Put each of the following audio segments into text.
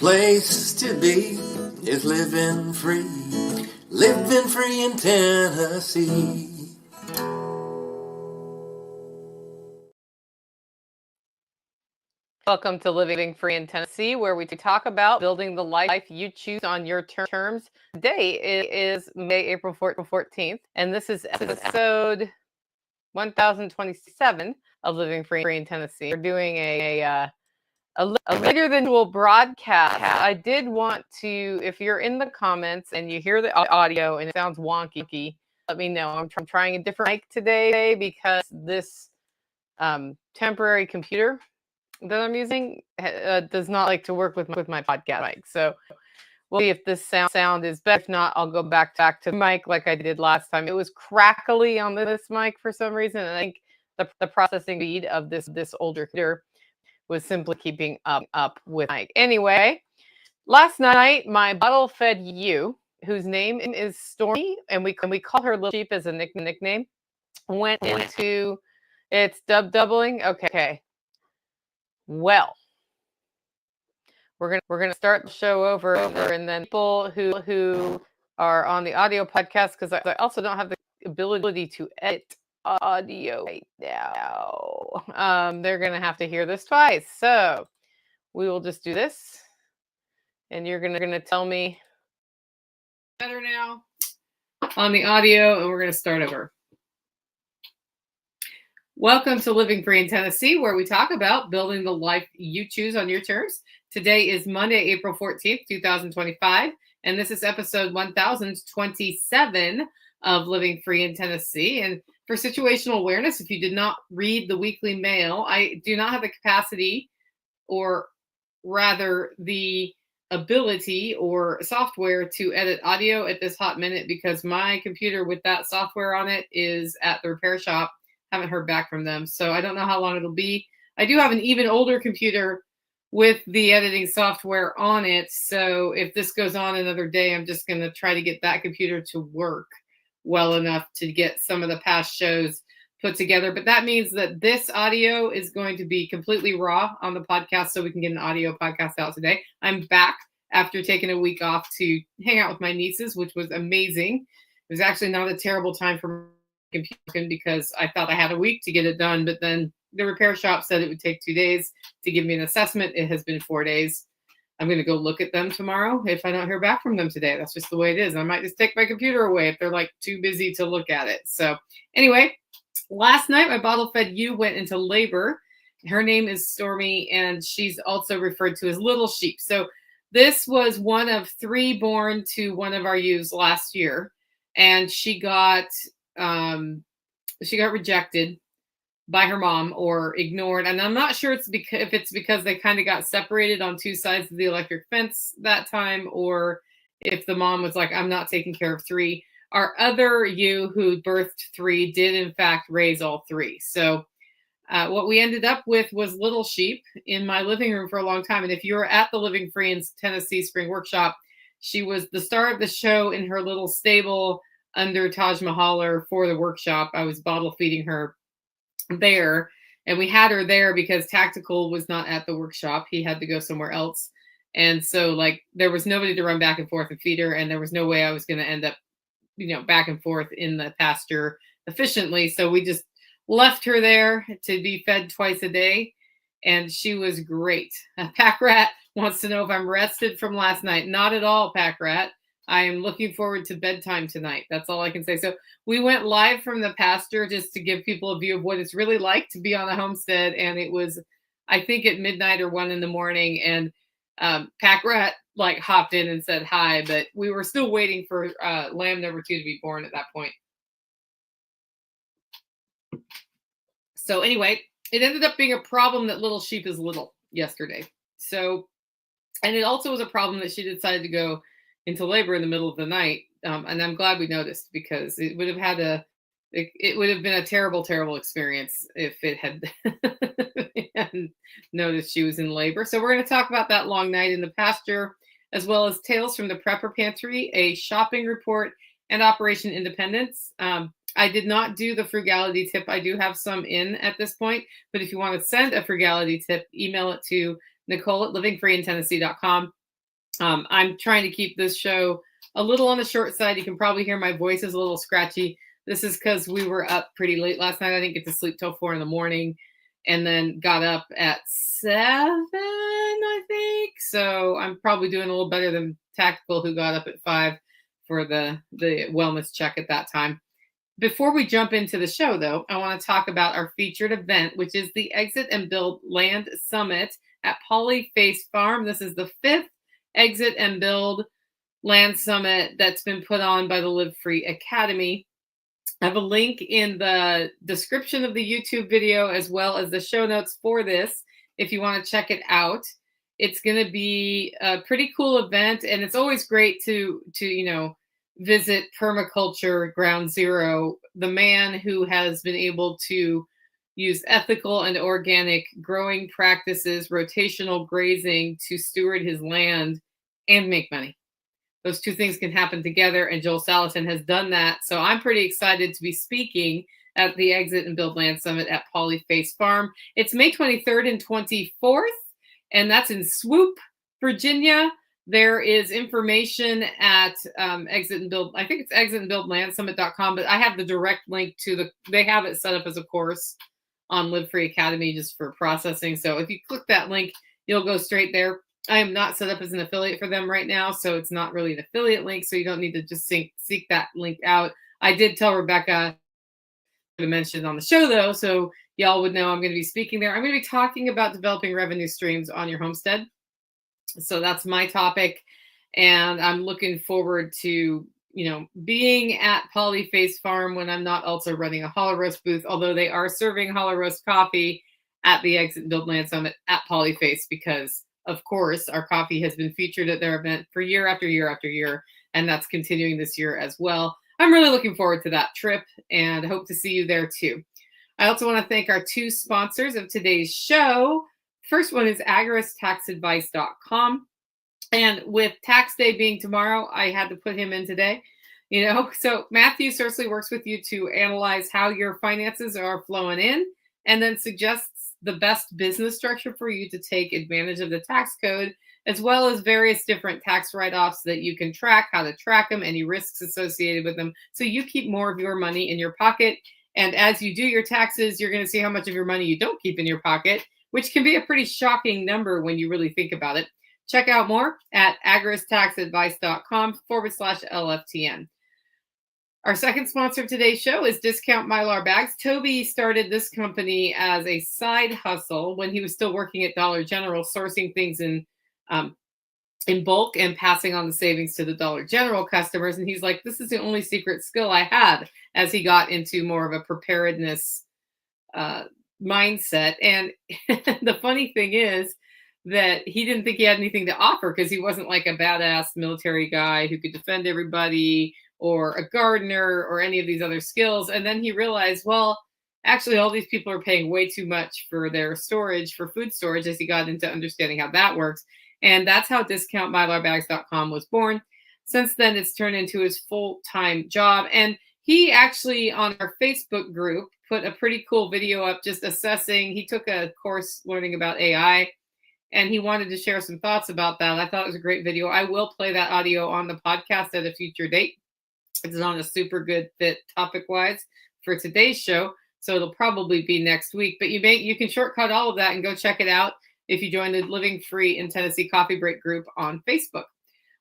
place to be is living free in Tennessee. Welcome to Living Free in Tennessee, where we talk about building the life you choose on your terms. Today is April 14th, and this is episode 1027 of Living Free in Tennessee. We're doing a later than usual broadcast. I did want to, if you're in the comments and you hear the audio and it sounds wonky, let me know. I'm trying a different mic today because this temporary computer that I'm using does not like to work with my podcast mic. So we'll see if this sound is better. If not, I'll go back to the mic like I did last time. It was crackly on this mic for some reason, and I think the processing speed of this older computer was simply keeping up with the mic. Anyway, last night my bottle-fed ewe, whose name is Stormy, and we call her Little Sheep as a nickname, went into its doubling. Okay. Well, we're gonna start the show over, and then people who are on the audio podcast, because I also don't have the ability to edit audio right now. They're gonna have to hear this twice. So we will just do this, and you're gonna tell me better now on the audio, and we're gonna start over. Welcome to Living Free in Tennessee, where we talk about building the life you choose on your terms. Today is Monday, April 14th, 2025, and this is episode 1027 of Living Free in Tennessee. And for situational awareness, if you did not read the weekly mail, I do not have the capacity, or rather the ability or software to edit audio at this hot minute, because my computer with that software on it is at the repair shop. Haven't heard back from them, so I don't know how long it'll be. I do have an even older computer with the editing software on it, so if this goes on another day, I'm just going to try to get that computer to work well enough to get some of the past shows put together. But that means that this audio is going to be completely raw on the podcast, so we can get an audio podcast out today. I'm back after taking a week off to hang out with my nieces, which was amazing. It was actually not a terrible time for computer, because I thought I had a week to get it done, but then the repair shop said it would take 2 days to give me an assessment. It has been 4 days. I'm going to go look at them tomorrow if I don't hear back from them today. That's just the way it is. I might just take my computer away if they're like too busy to look at it. So anyway, last night my bottle-fed ewe went into labor. Her name is Stormy, and she's also referred to as Little Sheep. So this was one of 3 born to one of our ewes last year, and she got rejected by her mom or ignored. And I'm not sure if it's because they kind of got separated on 2 sides of the electric fence that time, or if the mom was like, I'm not taking care of 3. Our other ewe who birthed 3 did in fact raise all 3. So what we ended up with was Little Sheep in my living room for a long time. And if you were at the Living Free in Tennessee Spring Workshop, she was the star of the show in her little stable under Taj Mahal for the workshop. I was bottle feeding her there, and we had her there because Tactical was not at the workshop. He had to go somewhere else. And so like there was nobody to run back and forth and feed her, and there was no way I was going to end up, back and forth in the pasture efficiently. So we just left her there to be fed twice a day, and she was great. Pack Rat wants to know if I'm rested from last night. Not at all, Pack Rat. I am looking forward to bedtime tonight. That's all I can say. So we went live from the pasture just to give people a view of what it's really like to be on a homestead. And it was, I think, at midnight or 1 a.m. And Pack Rat like hopped in and said hi, but we were still waiting for lamb number 2 to be born at that point. So anyway, it ended up being a problem that Little Sheep is little yesterday. So, and it also was a problem that she decided to go into labor in the middle of the night. And I'm glad we noticed, because it would have been a terrible, terrible experience if it had noticed she was in labor. So we're going to talk about that long night in the pasture, as well as Tales from the Prepper Pantry, a shopping report, and Operation Independence. I did not do the frugality tip. I do have some in at this point, but if you want to send a frugality tip, email it to Nicole at livingfreeintennessee.com. I'm trying to keep this show a little on the short side. You can probably hear my voice is a little scratchy. This is because we were up pretty late last night. I didn't get to sleep till 4 in the morning, and then got up at 7, I think. So I'm probably doing a little better than Tactical, who got up at 5 for the wellness check at that time. Before we jump into the show, though, I want to talk about our featured event, which is the Exit and Build Land Summit at Polyface Farm. This is the 5th Exit and Build Land Summit that's been put on by the Live Free Academy. I have a link in the description of the YouTube video as well as the show notes for this if you want to check it out. It's going to be a pretty cool event, and it's always great to visit Permaculture Ground Zero, the man who has been able to use ethical and organic growing practices, rotational grazing to steward his land and make money. Those two things can happen together, and Joel Salatin has done that. So I'm pretty excited to be speaking at the Exit and Build Land Summit at Polyface Farm. It's May 23rd and 24th, and that's in Swoop, Virginia. There is information at Exit and Build. I think it's exitandbuildlandsummit.com, but I have the direct link to they have it set up as a course on Live Free Academy just for processing. So if you click that link, you'll go straight there. I am not set up as an affiliate for them right now, so it's not really an affiliate link, so you don't need to just seek that link out. I did tell Rebecca to mention it on the show, though, so y'all would know I'm going to be speaking there. I'm going to be talking about developing revenue streams on your homestead. So that's my topic, and I'm looking forward to, being at Polyface Farm when I'm not also running a hollow roast booth, although they are serving hollow roast coffee at the Exit and Build Land Summit at Polyface because, of course, our coffee has been featured at their event for year after year after year, and that's continuing this year as well. I'm really looking forward to that trip and hope to see you there too. I also want to thank our two sponsors of today's show. First one is agristaxadvice.com. And with tax day being tomorrow, I had to put him in today. So Matthew certainly works with you to analyze how your finances are flowing in and then suggests the best business structure for you to take advantage of the tax code, as well as various different tax write-offs that you can track, how to track them, any risks associated with them. So you keep more of your money in your pocket. And as you do your taxes, you're going to see how much of your money you don't keep in your pocket, which can be a pretty shocking number when you really think about it. Check out more at agristaxadvice.com/LFTN. Our second sponsor of today's show is Discount Mylar Bags. Toby started this company as a side hustle when he was still working at Dollar General, sourcing things in bulk and passing on the savings to the Dollar General customers. And he's like, this is the only secret skill I had, as he got into more of a preparedness mindset. And the funny thing is that he didn't think he had anything to offer because he wasn't like a badass military guy who could defend everybody or a gardener or any of these other skills. And then he realized, well, actually, all these people are paying way too much for their storage, for food storage, as he got into understanding how that works. And that's how DiscountMylarBags.com was born. Since then, it's turned into his full-time job. And he actually, on our Facebook group, put a pretty cool video up just assessing. He took a course learning about AI, and he wanted to share some thoughts about that. I thought it was a great video. I will play that audio on the podcast at a future date. It's on a super good fit topic-wise for today's show, so it'll probably be next week. But you can shortcut all of that and go check it out if you join the Living Free in Tennessee Coffee Break group on Facebook.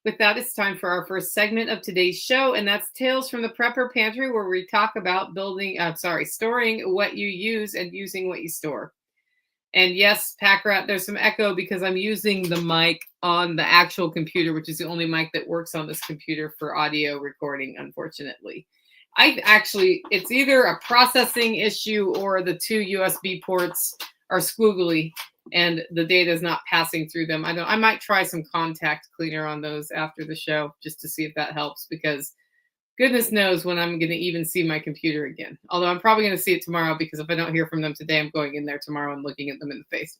With that, it's time for our first segment of today's show, and that's Tales from the Prepper Pantry, where we talk about storing what you use and using what you store. And yes, Pack Rat, there's some echo because I'm using the mic on the actual computer, which is the only mic that works on this computer for audio recording, unfortunately. It's either a processing issue or the two USB ports are squiggly and the data is not passing through them. I might try some contact cleaner on those after the show just to see if that helps, because goodness knows when I'm going to even see my computer again. Although I'm probably going to see it tomorrow, because if I don't hear from them today, I'm going in there tomorrow and looking at them in the face.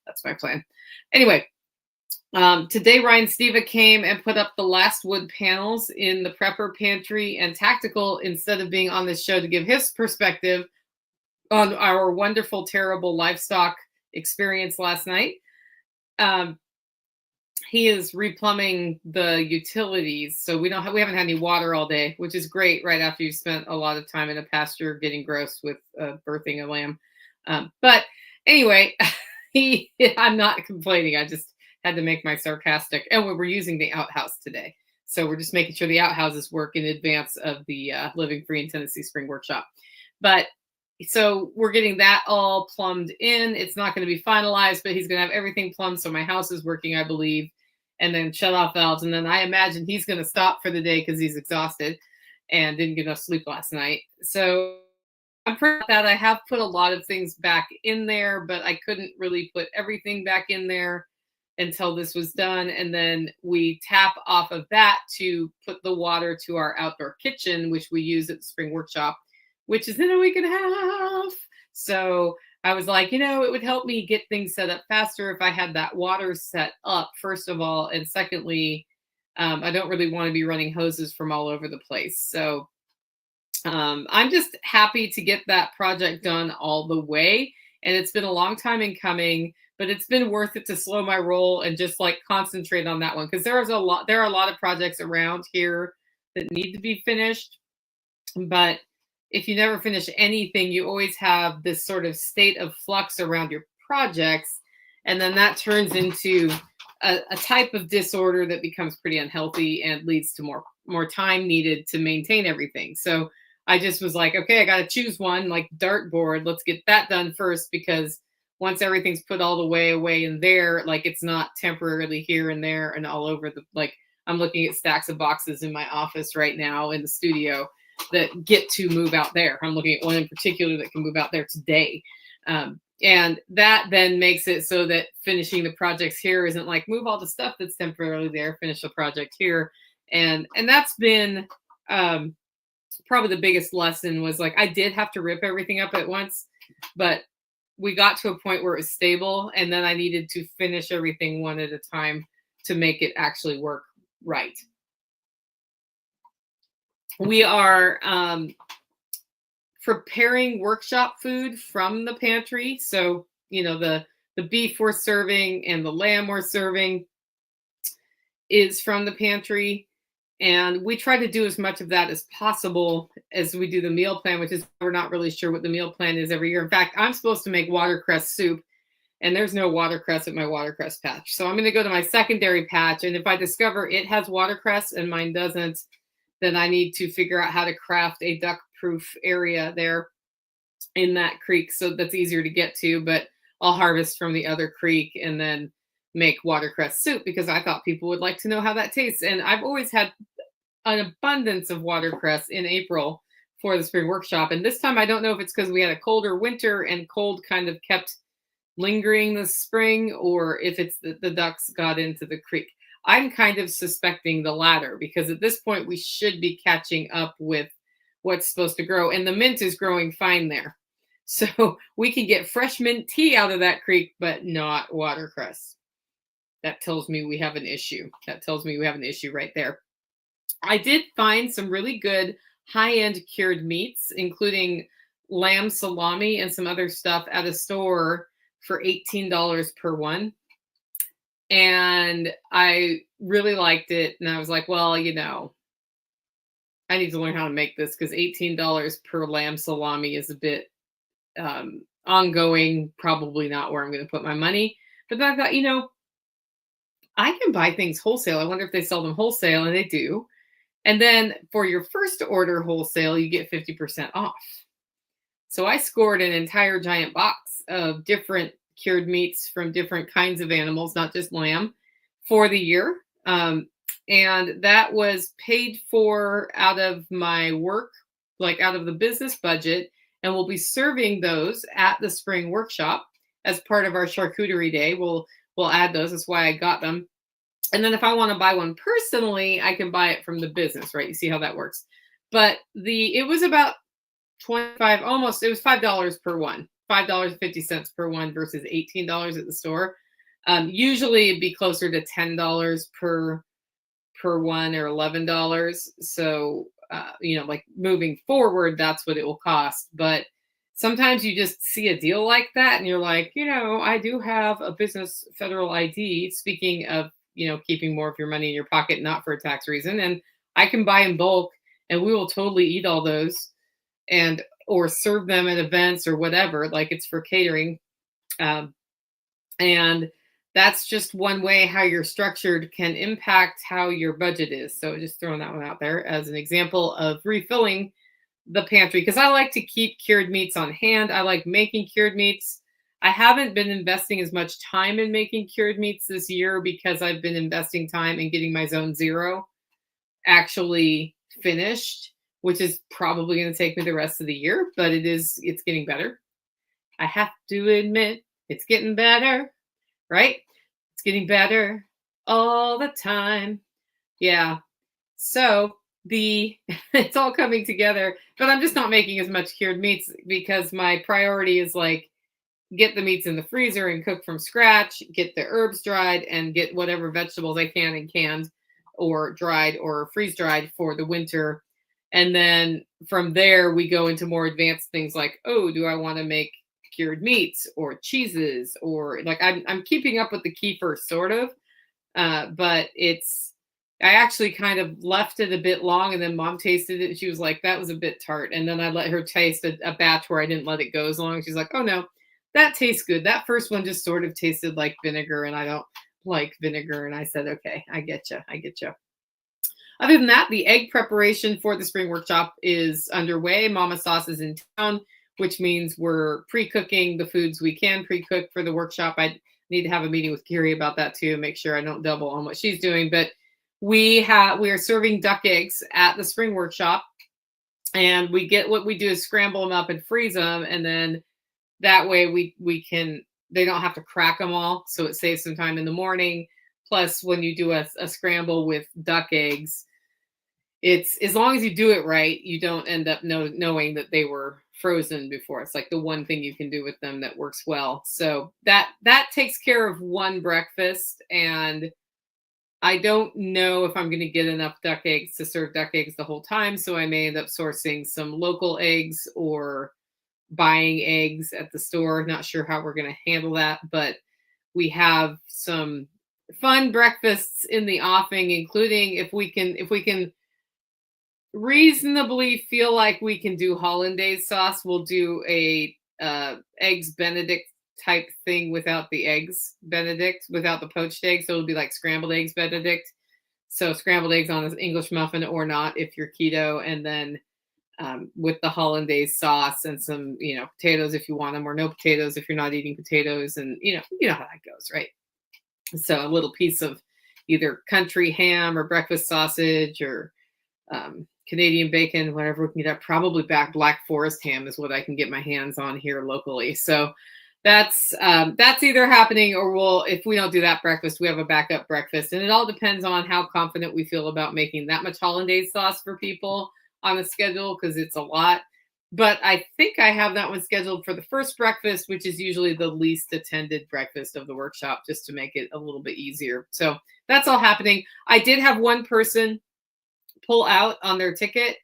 That's my plan. Anyway, today Ryan Steva came and put up the last wood panels in the Prepper Pantry and Tactical instead of being on this show to give his perspective on our wonderful, terrible livestock experience last night. he is replumbing the utilities, so we haven't had any water all day, which is great right after you spent a lot of time in a pasture getting gross with birthing a lamb. But anyway, I'm not complaining. I just had to make my sarcastic. And we were using the outhouse today, so we're just making sure the outhouses work in advance of the Living Free in Tennessee Spring Workshop. But so we're getting that all plumbed in. It's not going to be finalized, but he's going to have everything plumbed, so my house is working, I believe, and then shut off valves. And then I imagine he's going to stop for the day because he's exhausted and didn't get enough sleep last night. So I'm proud that I have put a lot of things back in there, but I couldn't really put everything back in there until this was done. And then we tap off of that to put the water to our outdoor kitchen, which we use at the spring workshop, which is in a week and a half. So I was like, it would help me get things set up faster if I had that water set up, first of all. And secondly, I don't really want to be running hoses from all over the place. So I'm just happy to get that project done all the way. And it's been a long time in coming, but it's been worth it to slow my roll and just like concentrate on that one. Because there are a lot of projects around here that need to be finished. But if you never finish anything, you always have this sort of state of flux around your projects. And then that turns into a type of disorder that becomes pretty unhealthy and leads to more time needed to maintain everything. So I just was like, okay, I got to choose one, like dartboard. Let's get that done first, because once everything's put all the way away in there, like it's not temporarily here and there and all over like I'm looking at stacks of boxes in my office right now in the studio that get to move out there. I'm looking at one in particular that can move out there today. And that then makes it so that finishing the projects here isn't like move all the stuff that's temporarily there, finish the project here. And that's been probably the biggest lesson, was like I did have to rip everything up at once, but we got to a point where it was stable, and then I needed to finish everything one at a time to make it actually work right. We are preparing workshop food from the pantry. So, the beef we're serving and the lamb we're serving is from the pantry. And we try to do as much of that as possible as we do the meal plan, which is we're not really sure what the meal plan is every year. In fact, I'm supposed to make watercress soup, and there's no watercress at my watercress patch. So I'm going to go to my secondary patch. And if I discover it has watercress and mine doesn't, then I need to figure out how to craft a duck-proof area there in that creek so that's easier to get to. But I'll harvest from the other creek and then make watercress soup, because I thought people would like to know how that tastes. And I've always had an abundance of watercress in April for the spring workshop. And this time, I don't know if it's because we had a colder winter and cold kind of kept lingering this spring, or if it's the ducks got into the creek. I'm kind of suspecting the latter, because at this point we should be catching up with what's supposed to grow, and the mint is growing fine there. So we can get fresh mint tea out of that creek, but not watercress. That tells me we have an issue. That tells me we have an issue right there. I did find some really good high-end cured meats, including lamb salami and some other stuff at a store for $18 per one. And I really liked it. And I was like, well, I need to learn how to make this, because $18 per lamb salami is a bit ongoing, probably not where I'm going to put my money. But then I thought, I can buy things wholesale. I wonder if they sell them wholesale, and they do. And then for your first order wholesale, you get 50% off. So I scored an entire giant box of different cured meats from different kinds of animals, not just lamb, for the year. And that was paid for out of my work, like out of the business budget. And we'll be serving those at the spring workshop as part of our charcuterie day. We'll add those. That's why I got them. And then if I want to buy one personally, I can buy it from the business, right? You see how that works. But it was about it was $5 per one. $5.50 per one versus $18 at the store. Usually it'd be closer to $10 per one, or $11. So, like moving forward, that's what it will cost. But sometimes you just see a deal like that and you're like, I do have a business federal ID. Speaking of keeping more of your money in your pocket, not for a tax reason. And I can buy in bulk and we will totally eat all those and or serve them at events or whatever, like it's for catering. And that's just one way how you're structured can impact how your budget is. So just throwing that one out there as an example of refilling the pantry, because I like to keep cured meats on hand. I like making cured meats. I haven't been investing as much time in making cured meats this year because I've been investing time in getting my zone 0 actually finished, which is probably going to take me the rest of the year, but it's getting better. I have to admit, it's getting better, right? It's getting better all the time. Yeah. So it's all coming together, but I'm just not making as much cured meats because my priority is like get the meats in the freezer and cook from scratch, get the herbs dried, and get whatever vegetables I can in canned or dried or freeze dried for the winter. And then from there, we go into more advanced things like, oh, do I want to make cured meats or cheeses, or like I'm keeping up with the kefir sort of, but I actually kind of left it a bit long, and then Mom tasted it and she was like, that was a bit tart. And then I let her taste a batch where I didn't let it go as long. She's like, oh no, that tastes good. That first one just sort of tasted like vinegar and I don't like vinegar. And I said, okay, I get you. Other than that, the egg preparation for the spring workshop is underway. Mama Sauce is in town, which means we're pre-cooking the foods we can pre-cook for the workshop. I need to have a meeting with Kiri about that too, make sure I don't double on what she's doing. But we are serving duck eggs at the spring workshop, and what we do is scramble them up and freeze them, and then that way they don't have to crack them all, so it saves some time in the morning. Plus, when you do a scramble with duck eggs, it's as long as you do it right, you don't end up knowing that they were frozen before. It's like the one thing you can do with them that works well. So that takes care of one breakfast, and I don't know if I'm going to get enough duck eggs to serve duck eggs the whole time. So I may end up sourcing some local eggs or buying eggs at the store. Not sure how we're going to handle that, but we have some fun breakfasts in the offing, including if we can reasonably feel like we can do hollandaise sauce, we'll do a eggs Benedict type thing without the eggs Benedict, without the poached eggs. So it'll be like scrambled eggs Benedict. So scrambled eggs on an English muffin or not if you're keto, and then with the hollandaise sauce and some potatoes if you want them, or no potatoes if you're not eating potatoes, and you know how that goes, right? So a little piece of either country ham or breakfast sausage or Canadian bacon, whatever we can get. Probably Black Forest ham is what I can get my hands on here locally. So that's either happening, or if we don't do that breakfast, we have a backup breakfast. And it all depends on how confident we feel about making that much hollandaise sauce for people on the schedule, because it's a lot. But I think I have that one scheduled for the first breakfast, which is usually the least attended breakfast of the workshop, just to make it a little bit easier. So that's all happening. I did have one person pull out on their ticket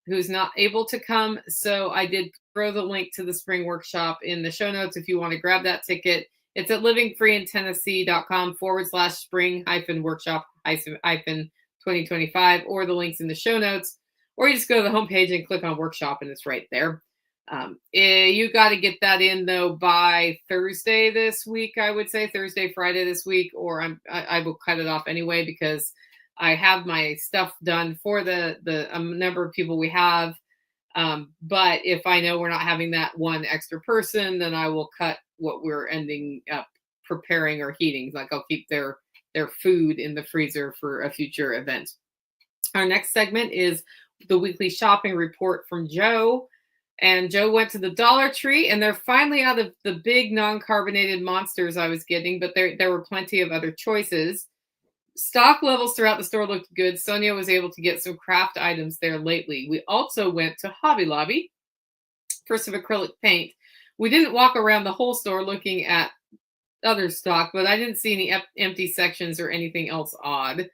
who's not able to come. So I did throw the link to the spring workshop in the show notes if you want to grab that ticket. It's at livingfreeintennessee.com/spring-workshop-2025, or the links in the show notes, or you just go to the homepage and click on workshop and it's right there. You got to get that in though by Thursday this week, I would say Thursday, Friday this week, or I will cut it off anyway, because I have my stuff done for the number of people we have. But if I know we're not having that one extra person, then I will cut what we're ending up preparing or heating. Like I'll keep their food in the freezer for a future event. Our next segment is the weekly shopping report from Joe. And Joe went to the Dollar Tree, and they're finally out of the big non-carbonated monsters I was getting, but there were plenty of other choices. Stock levels throughout the store looked good. Sonia was able to get some craft items there lately. We also went to Hobby Lobby for some acrylic paint. We didn't walk around the whole store looking at other stock, but I didn't see any empty sections or anything else odd.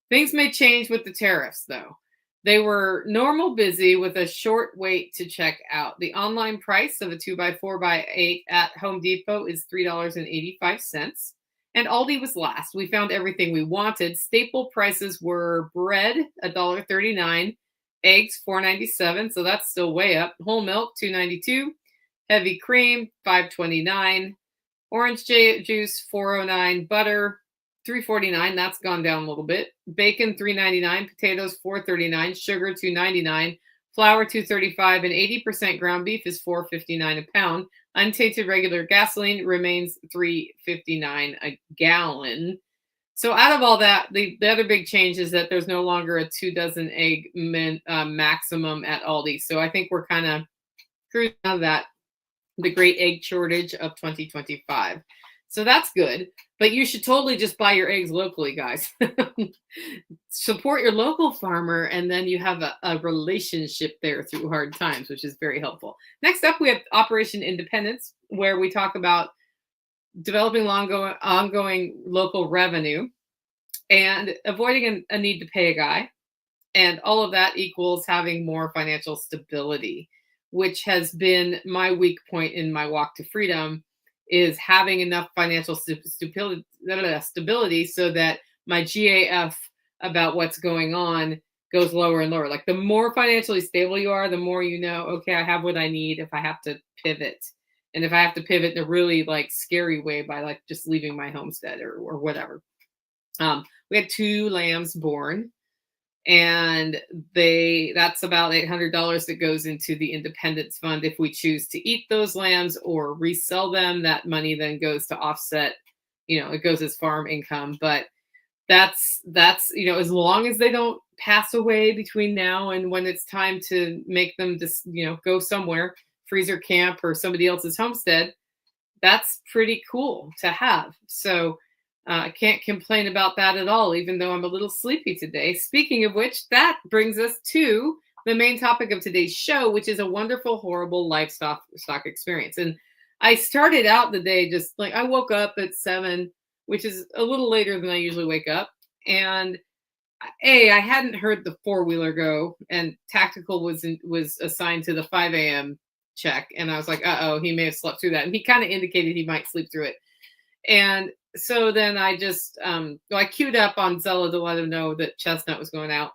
Things may change with the tariffs, though. They were normal busy with a short wait to check out. The online price of a 2x4x8 at Home Depot is $3.85. And Aldi was last. We found everything we wanted. Staple prices were bread, $1.39, eggs, $4.97, so that's still way up. Whole milk, $2.92, heavy cream, $5.29, orange juice, $4.09, butter, $3.49. That's gone down a little bit. Bacon, $3.99, potatoes, $4.39, sugar, $2.99, flour, $2.35, and 80% ground beef is $4.59 a pound. Untainted regular gasoline remains $3.59 a gallon. So out of all that, the other big change is that there's no longer a 2 dozen egg maximum at Aldi. So I think we're kind of cruising out of that, the great egg shortage of 2025. So that's good. But you should totally just buy your eggs locally, guys. Support your local farmer, and then you have a relationship there through hard times, which is very helpful. Next up, we have Operation Independence, where we talk about developing ongoing local revenue and avoiding a need to pay a guy. And all of that equals having more financial stability, which has been my weak point in my walk to freedom, is having enough financial stability so that my GAF about what's going on goes lower and lower. Like the more financially stable you are, the more you know, okay, I have what I need if I have to pivot. And if I have to pivot in a really like scary way by like just leaving my homestead or whatever. We had 2 lambs born, and that's about $800 that goes into the Independence Fund. If we choose to eat those lambs or resell them, that money then goes to offset, it goes as farm income. But that's as long as they don't pass away between now and when it's time to make them just, go somewhere, freezer camp or somebody else's homestead, that's pretty cool to have. So I can't complain about that at all, even though I'm a little sleepy today. Speaking of which, that brings us to the main topic of today's show, which is a wonderful, horrible livestock experience. And I started out the day just like I woke up at 7, which is a little later than I usually wake up. And I hadn't heard the 4-wheeler go, and Tactical was assigned to the 5 a.m. check. And I was like, he may have slept through that. And he kind of indicated he might sleep through it. And so then I just, I queued up on Zella to let him know that Chestnut was going out.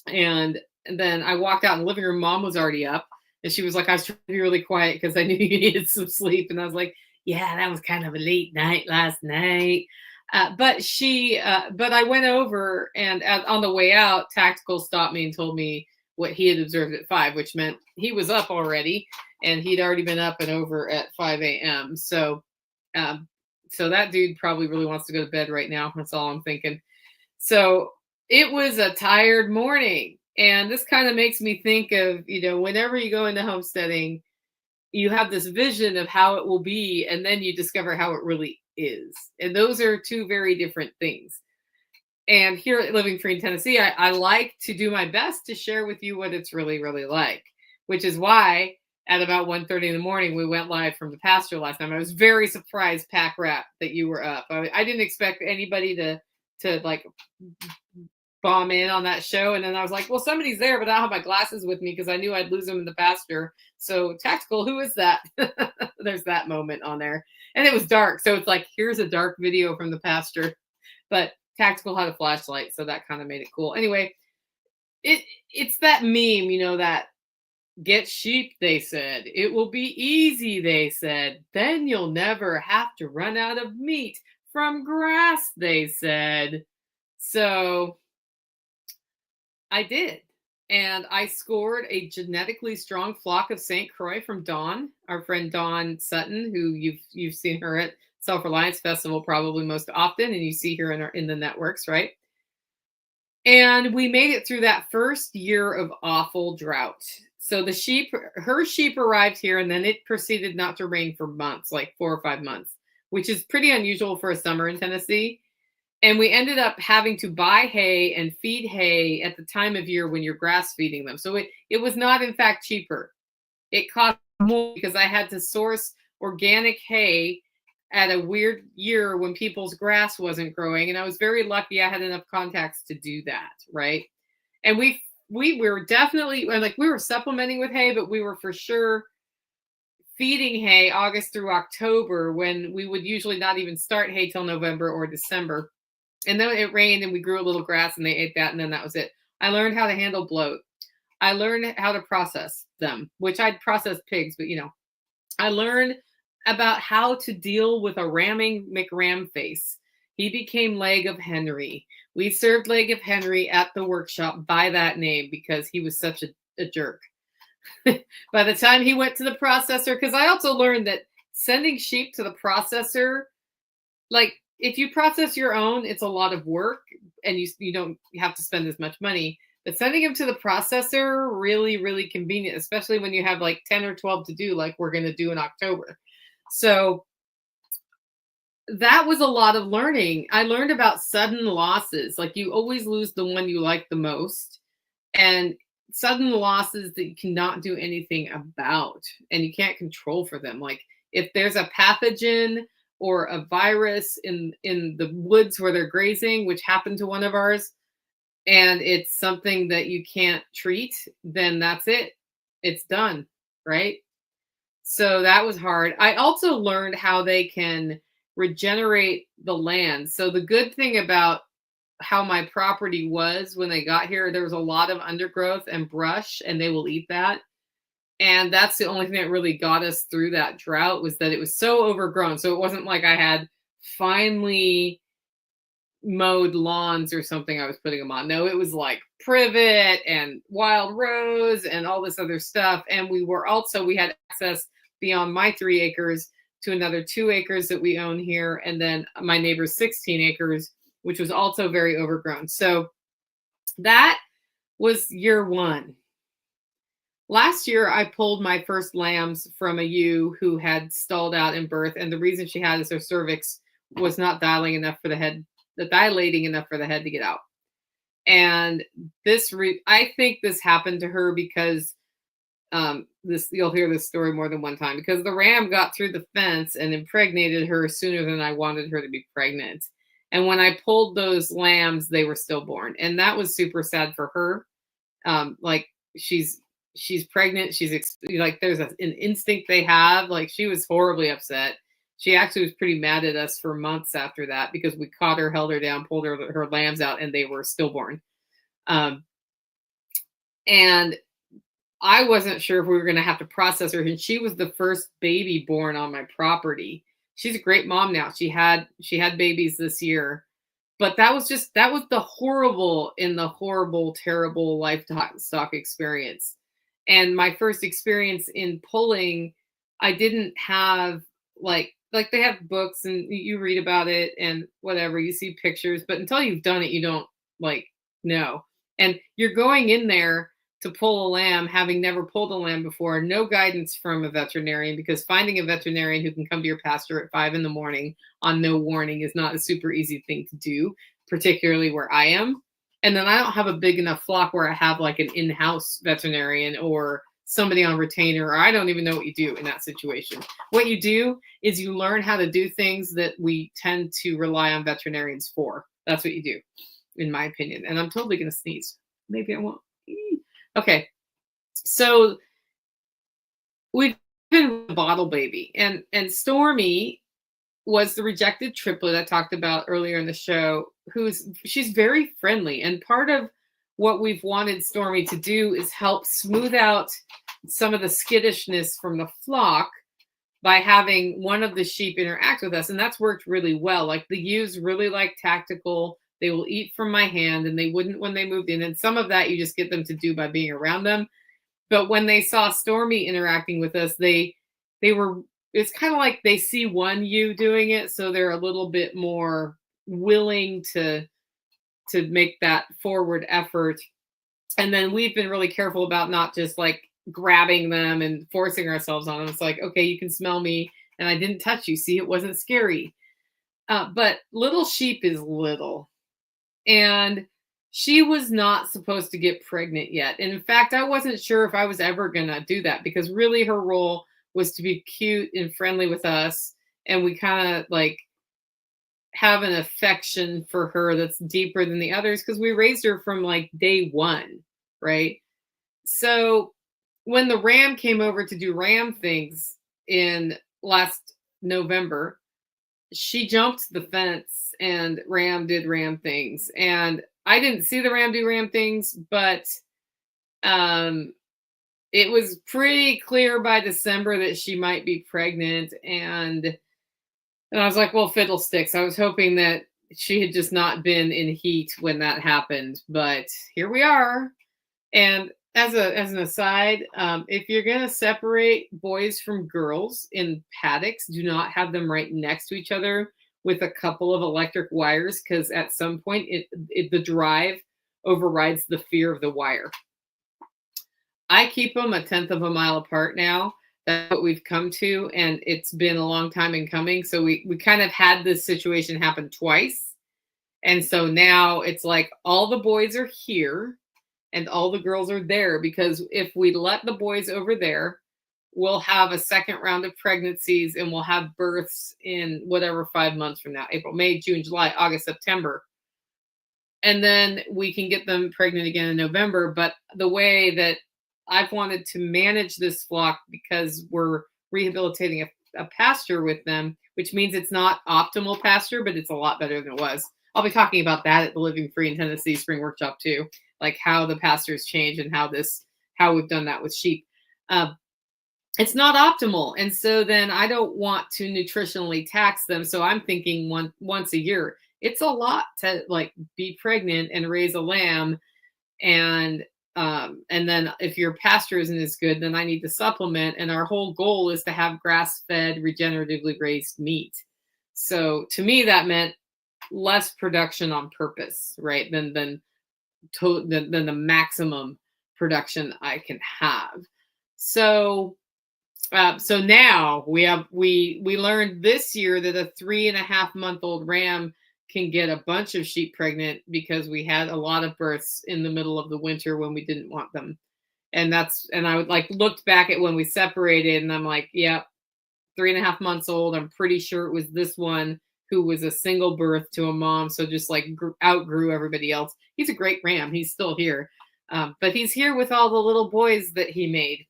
And then I walked out in the living room. Mom was already up, and she was like, I was trying to be really quiet because I knew you needed some sleep. And I was like, yeah, that was kind of a late night last night. But I went over, and on the way out, Tactical stopped me and told me what he had observed at 5, which meant he was up already, and he'd already been up and over at 5 a.m. So that dude probably really wants to go to bed right now. That's all I'm thinking. So it was a tired morning. And this kind of makes me think of, whenever you go into homesteading, you have this vision of how it will be, and then you discover how it really is. And those are 2 very different things. And here at Living Free in Tennessee, I like to do my best to share with you what it's really, really like, which is why at about 1:30 in the morning, we went live from the pasture last time. I was very surprised, Pack Rat, that you were up. I didn't expect anybody to like bomb in on that show. And then I was like, well, somebody's there, but I don't have my glasses with me because I knew I'd lose them in the pasture. So Tactical, who is that? There's that moment on there. And it was dark. So it's like, here's a dark video from the pasture. But Tactical had a flashlight, so that kind of made it cool. Anyway, it's that meme, that get sheep, they said. It will be easy, they said. Then you'll never have to run out of meat from grass, they said. So I did. And I scored a genetically strong flock of St. Croix from Dawn, our friend Dawn Sutton, who you've seen her at Self-Reliance Festival probably most often, and you see her in the networks, right? And we made it through that first year of awful drought. So her sheep arrived here, and then it proceeded not to rain for months, like 4 or 5 months, which is pretty unusual for a summer in Tennessee. And we ended up having to buy hay and feed hay at the time of year when you're grass feeding them. So it was not, in fact, cheaper. It cost more because I had to source organic hay at a weird year when people's grass wasn't growing. And I was very lucky I had enough contacts to do that, right? And we were definitely, like, we were supplementing with hay, but we were for sure feeding hay August through October, when we would usually not even start hay till November or December. And then it rained and we grew a little grass and they ate that, and then that was it. I learned how to handle bloat. I learned how to process them, which I'd process pigs, but I learned about how to deal with a ramming McRam face. He became Leg of Henry. We served Leg of Henry at the workshop by that name because he was such a jerk. By the time he went to the processor, because I also learned that sending sheep to the processor, like if you process your own, it's a lot of work and you don't have to spend as much money. But sending them to the processor, really, really convenient, especially when you have like 10 or 12 to do, like we're going to do in October. So that was a lot of learning. I learned about sudden losses. Like you always lose the one you like the most. And sudden losses that you cannot do anything about and you can't control for them. Like if there's a pathogen or a virus in the woods where they're grazing, which happened to one of ours, and it's something that you can't treat, then that's it. It's done, right? So that was hard. I also learned how they can regenerate the land. So the good thing about how my property was when they got here, there was a lot of undergrowth and brush, and they will eat that. And that's the only thing that really got us through that drought, was that it was so overgrown. So it wasn't like I had finely mowed lawns or something I was putting them on. No, it was like privet and wild rose and all this other stuff. And we had access beyond my 3 acres to another 2 acres that we own here. And then my neighbor's 16 acres, which was also very overgrown. So that was year 1. Last year, I pulled my first lambs from a ewe who had stalled out in birth. And the reason she had is her cervix was not dilating enough for the head to get out. And I think this happened to her because you'll hear this story more than one time, because the ram got through the fence and impregnated her sooner than I wanted her to be pregnant. And when I pulled those lambs, they were stillborn. And that was super sad for her. Like she's pregnant. Like there's an instinct they have. Like she was horribly upset. She actually was pretty mad at us for months after that because we caught her, held her down, pulled her lambs out, and they were stillborn. And I wasn't sure if we were going to have to process her. And she was the first baby born on my property. She's a great mom now. She had babies this year. But that was the horrible, terrible livestock experience. And my first experience in pulling, I didn't have like they have books and you read about it and whatever, you see pictures, but until you've done it, you don't know. And you're going in there to pull a lamb, having never pulled a lamb before, no guidance from a veterinarian, because finding a veterinarian who can come to your pasture at 5 a.m. on no warning is not a super easy thing to do, particularly where I am. And then I don't have a big enough flock where I have like an in-house veterinarian or somebody on retainer, or I don't even know what you do in that situation. What you do is you learn how to do things that we tend to rely on veterinarians for. That's what you do, in my opinion. And I'm totally going to sneeze. Maybe I won't. Okay. So we've been a bottle baby, and Stormy was the rejected triplet I talked about earlier in the show, she's very friendly. And part of what we've wanted Stormy to do is help smooth out some of the skittishness from the flock by having one of the sheep interact with us. And that's worked really well. Like the ewes really like tactical. They will eat from my hand, and they wouldn't when they moved in. And some of that you just get them to do by being around them. But when they saw Stormy interacting with us, it's kind of like they see one ewe doing it, so they're a little bit more willing to make that forward effort. And then we've been really careful about not just like grabbing them and forcing ourselves on them. It's like, okay, you can smell me, and I didn't touch you. See, it wasn't scary. But little sheep is little, and she was not supposed to get pregnant yet. And in fact, I wasn't sure if I was ever going to do that, because really her role was to be cute and friendly with us. And we kind of like have an affection for her that's deeper than the others, because we raised her from like day 1, right? So when the ram came over to do ram things, in last November, she jumped the fence and Ram did Ram things. And I didn't see the Ram do Ram things, but it was pretty clear by December that she might be pregnant. And I was like, well, fiddlesticks. I was hoping that she had just not been in heat when that happened, but here we are. And as an aside, if you're going to separate boys from girls in paddocks, do not have them right next to each other with a couple of electric wires, because at some point the drive overrides the fear of the wire. I keep them 1/10 of a mile apart now. That's what we've come to, and it's been a long time in coming. So we kind of had this situation happen twice. And so now it's like all the boys are here and all the girls are there, because if we let the boys over there, we'll have a second round of pregnancies and we'll have births in whatever 5 months from now: April, May, June, July, August, September. And then we can get them pregnant again in November. But the way that I've wanted to manage this flock, because we're rehabilitating a pasture with them, which means it's not optimal pasture, but it's a lot better than it was. I'll be talking about that at the Living Free in Tennessee Spring Workshop too, like how the pastures change and how we've done that with sheep. It's not optimal, and so then I don't want to nutritionally tax them. So I'm thinking once a year. It's a lot to like be pregnant and raise a lamb, and then if your pasture isn't as good, then I need to supplement. And our whole goal is to have grass-fed, regeneratively raised meat. So to me, that meant less production on purpose, right? Than the maximum production I can have. So now we learned this year that a 3.5-month-old ram can get a bunch of sheep pregnant, because we had a lot of births in the middle of the winter when we didn't want them. And I would like looked back at when we separated, and I'm like, yep, 3.5 months old. I'm pretty sure it was this one who was a single birth to a mom. So just like outgrew everybody else. He's a great ram. He's still here. But he's here with all the little boys that he made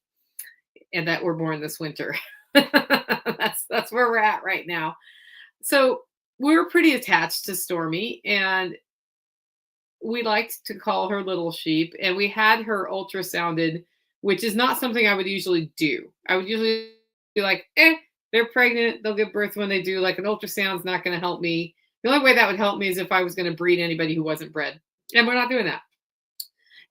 and that were born this winter. That's where we're at right now. So we were pretty attached to Stormy, and we liked to call her Little Sheep, and we had her ultrasounded, which is not something I would usually do. I would usually be like, they're pregnant, they'll give birth when they do. Like, an ultrasound's not going to help me. The only way that would help me is if I was going to breed anybody who wasn't bred, and we're not doing that.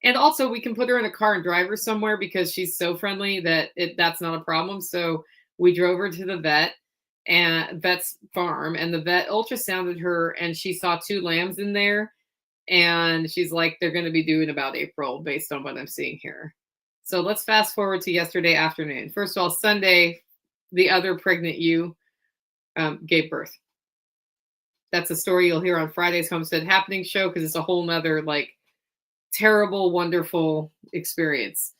And also, we can put her in a car and drive her somewhere, because she's so friendly that that's not a problem. So we drove her to the vet's farm, and the vet ultrasounded her, and she saw 2 lambs in there. And she's like, they're going to be due in about April based on what I'm seeing here. So let's fast forward to yesterday afternoon. First of all, Sunday, the other pregnant ewe gave birth. That's a story you'll hear on Friday's Homestead Happening show, because it's a whole nother like terrible, wonderful experience.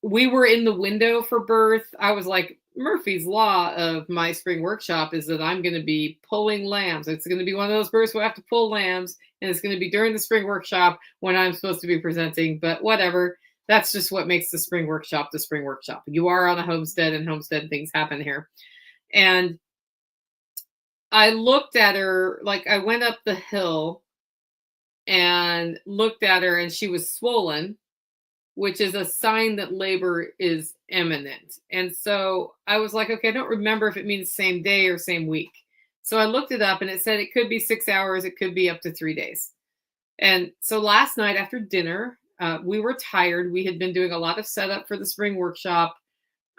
We were in the window for birth. I was like, Murphy's Law of my spring workshop is that I'm going to be pulling lambs. It's going to be one of those births where I have to pull lambs, and it's going to be during the spring workshop when I'm supposed to be presenting, but whatever. That's just what makes the spring workshop the spring workshop. You are on a homestead, and homestead things happen here. And I looked at her, like I went up the hill and looked at her, and she was swollen, which is a sign that labor is imminent. And so I was like, okay, I don't remember if it means same day or same week. So I looked it up, and it said it could be 6 hours. It could be up to 3 days. And so last night after dinner, we were tired. We had been doing a lot of setup for the spring workshop.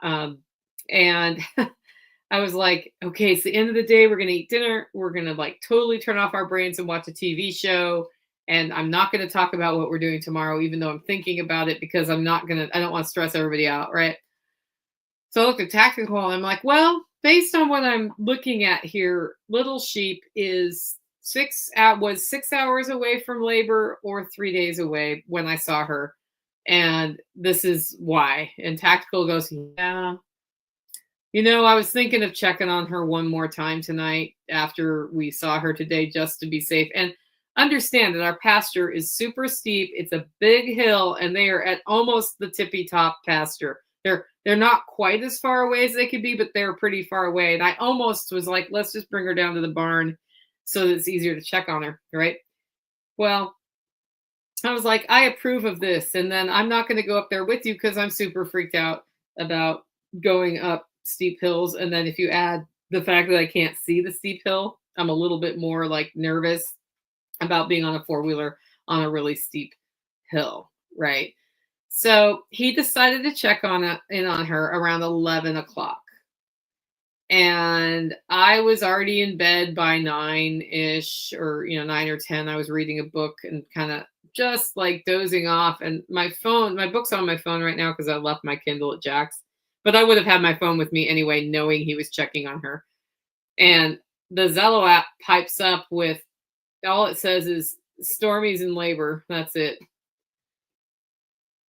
And I was like, okay, it's the end of the day. We're going to eat dinner. We're going to like totally turn off our brains and watch a TV show. And I'm not going to talk about what we're doing tomorrow, even though I'm thinking about it, because I don't want to stress everybody out, right? So I looked at tactical, and I'm like, well, based on what I'm looking at here, Little Sheep was 6 hours away from labor or 3 days away when I saw her. And this is why. And tactical goes, yeah. I was thinking of checking on her one more time tonight after we saw her today, just to be safe. And understand that our pasture is super steep. It's a big hill, and they are at almost the tippy top pasture. They're They're not quite as far away as they could be, but they're pretty far away. And I almost was like, let's just bring her down to the barn so that it's easier to check on her, right? Well, I was like, I approve of this. And then I'm not going to go up there with you because I'm super freaked out about going up steep hills. And then if you add the fact that I can't see the steep hill, I'm a little bit more like nervous about being on a four-wheeler on a really steep hill, right? So he decided to check in on her around 11 o'clock. And I was already in bed by 9-ish or 9 or 10. I was reading a book and kind of just like dozing off. And my book's on my phone right now because I left my Kindle at Jack's. But I would have had my phone with me anyway, knowing he was checking on her. And the Zello app pipes up with, all it says is Stormy's in labor. That's it.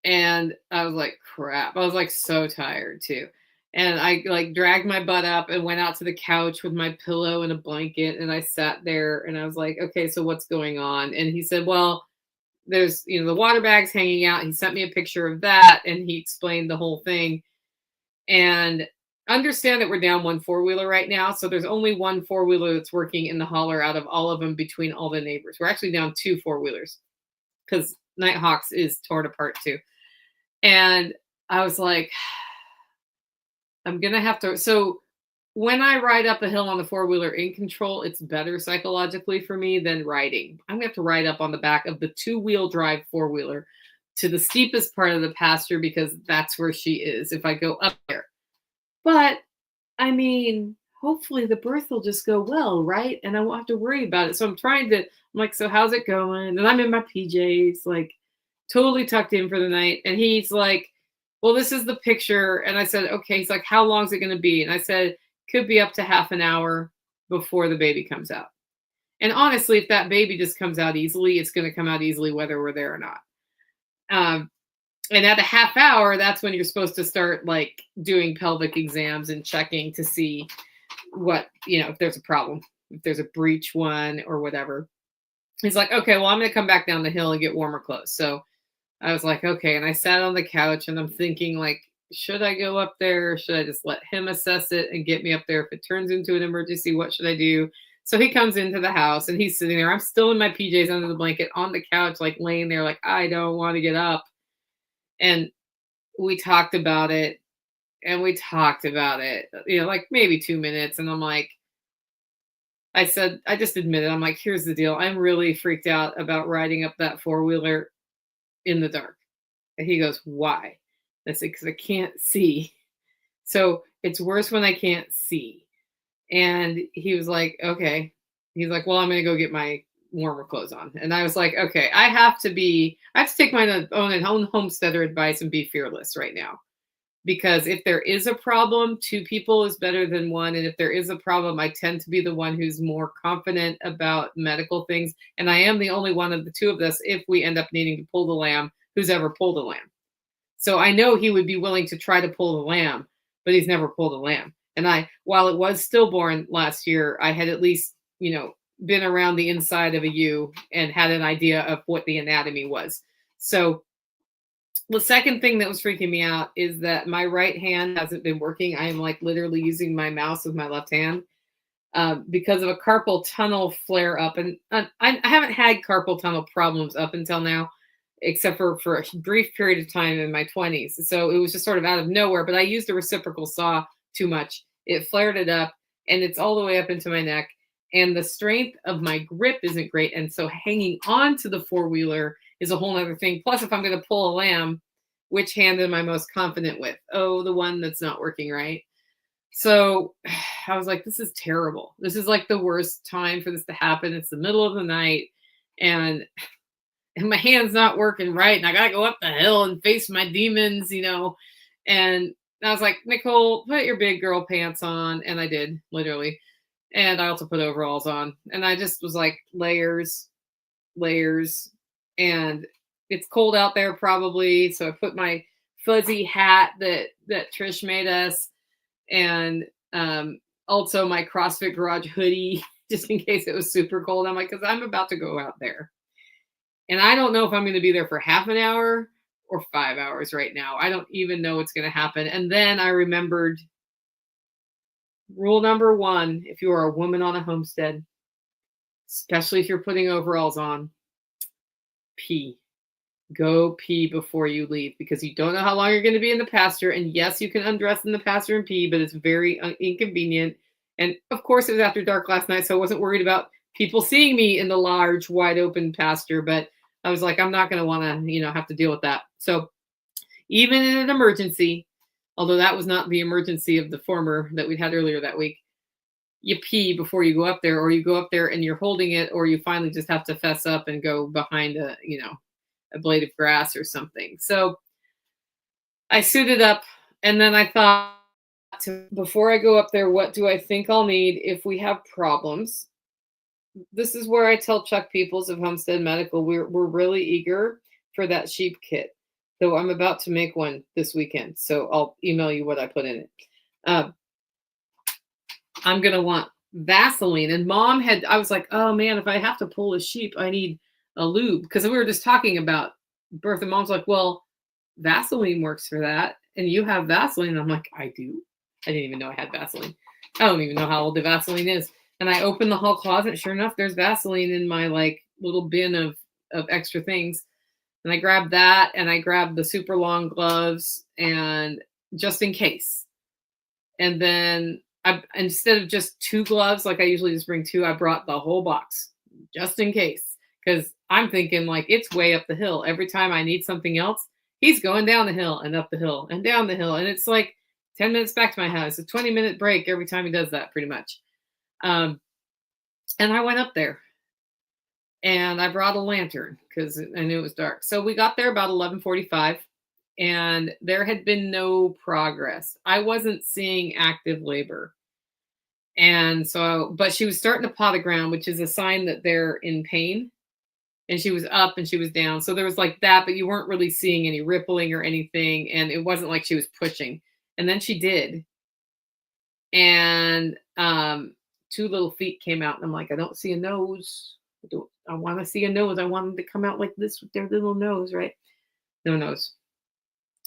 And I was like, crap. I was like so tired too. And I like dragged my butt up and went out to the couch with my pillow and a blanket. And I sat there and I was like, okay, so what's going on? And he said, well, there's, the water bags hanging out. He sent me a picture of that and he explained the whole thing. And understand that we're down one four-wheeler right now. So there's only one four-wheeler that's working in the holler out of all of them between all the neighbors. We're actually down two four-wheelers because Nighthawks is torn apart too. And I was like, I'm going to have to. So when I ride up a hill on the four-wheeler in control, it's better psychologically for me than riding. I'm going to have to ride up on the back of the two-wheel drive four-wheeler to the steepest part of the pasture because that's where she is if I go up there. But I mean, hopefully the birth will just go well, right? And I won't have to worry about it. So I'm like, so how's it going? And I'm in my PJs, like totally tucked in for the night. And he's like, well, this is the picture. And I said, okay. He's like, how long is it going to be? And I said, could be up to half an hour before the baby comes out. And honestly, if that baby just comes out easily, it's going to come out easily whether we're there or not. And at a half hour, that's when you're supposed to start like doing pelvic exams and checking to see what, if there's a problem, if there's a breech one or whatever. He's like, okay, well, I'm going to come back down the hill and get warmer clothes. So I was like, okay. And I sat on the couch and I'm thinking like, should I go up there? Or should I just let him assess it and get me up there? If it turns into an emergency, what should I do? So he comes into the house and he's sitting there. I'm still in my PJs under the blanket on the couch, like laying there, like, I don't want to get up. And we talked about it like maybe 2 minutes. And I'm like, I just admitted, I'm like, here's the deal. I'm really freaked out about riding up that four-wheeler in the dark. And he goes, why? I said, because I can't see. So it's worse when I can't see. And he was like, okay. He's like, well, I'm going to go get my warmer clothes on. And I was like, okay, I have to take my own homesteader advice and be fearless right now. Because if there is a problem, two people is better than one. And if there is a problem, I tend to be the one who's more confident about medical things. And I am the only one of the two of us, if we end up needing to pull the lamb, who's ever pulled a lamb. So I know he would be willing to try to pull the lamb, but he's never pulled a lamb. And while it was stillborn last year, I had at least, been around the inside of a ewe and had an idea of what the anatomy was. So the second thing that was freaking me out is that my right hand hasn't been working. I am like literally using my mouse with my left hand because of a carpal tunnel flare up. And I haven't had carpal tunnel problems up until now, except for a brief period of time in my 20s. So it was just sort of out of nowhere, but I used a reciprocal saw too much. It flared it up and it's all the way up into my neck. And the strength of my grip isn't great. And so hanging on to the four-wheeler is a whole other thing. Plus, if I'm going to pull a lamb, which hand am I most confident with? Oh, the one that's not working right. So I was like, this is terrible. This is like the worst time for this to happen. It's the middle of the night and my hand's not working right. And I got to go up the hill and face my demons, And I was like, Nicole, put your big girl pants on. And I did, literally. And I also put overalls on. And I just was like, layers. And it's cold out there probably. So I put my fuzzy hat that Trish made us. And also my CrossFit Garage hoodie, just in case it was super cold. I'm like, because I'm about to go out there. And I don't know if I'm going to be there for half an hour or 5 hours right now. I don't even know what's going to happen. And then I remembered rule number 1, if you are a woman on a homestead, especially if you're putting overalls on, pee. Go pee before you leave, because you don't know how long you're going to be in the pasture. And yes, you can undress in the pasture and pee, but it's very inconvenient. And of course, it was after dark last night, so I wasn't worried about people seeing me in the large, wide open pasture. But I was like, I'm not going to want to, have to deal with that. So even in an emergency, although that was not the emergency of the former that we'd had earlier that week, you pee before you go up there, or you go up there and you're holding it, or you finally just have to fess up and go behind a blade of grass or something. So I suited up, and then I thought, before I go up there, what do I think I'll need if we have problems? This is where I tell Chuck Peoples of Homestead Medical, we're really eager for that sheep kit. So I'm about to make one this weekend. So I'll email you what I put in it. I'm going to want Vaseline. And I was like, oh man, if I have to pull a sheep, I need a lube. Because we were just talking about birth, and Mom's like, well, Vaseline works for that. And you have Vaseline. And I'm like, I do. I didn't even know I had Vaseline. I don't even know how old the Vaseline is. And I opened the hall closet. Sure enough, there's Vaseline in my little bin of extra things. And I grabbed that, and I grabbed the super long gloves, and just in case. And then instead of just 2 gloves, like I usually just bring 2, I brought the whole box just in case. Because I'm thinking it's way up the hill. Every time I need something else, he's going down the hill and up the hill and down the hill. And it's 10 minutes back to my house. A 20-minute break every time he does that, pretty much. And I went up there, and I brought a lantern because I knew it was dark. So we got there about 11:45, and there had been no progress. I wasn't seeing active labor. And so, but she was starting to paw the ground, which is a sign that they're in pain. And she was up and she was down. So there was that, but you weren't really seeing any rippling or anything. And it wasn't like she was pushing. And then she did. And 2 little feet came out. And I'm like, I don't see a nose. I want to see a nose. I want them to come out like this with their little nose, right? No nose.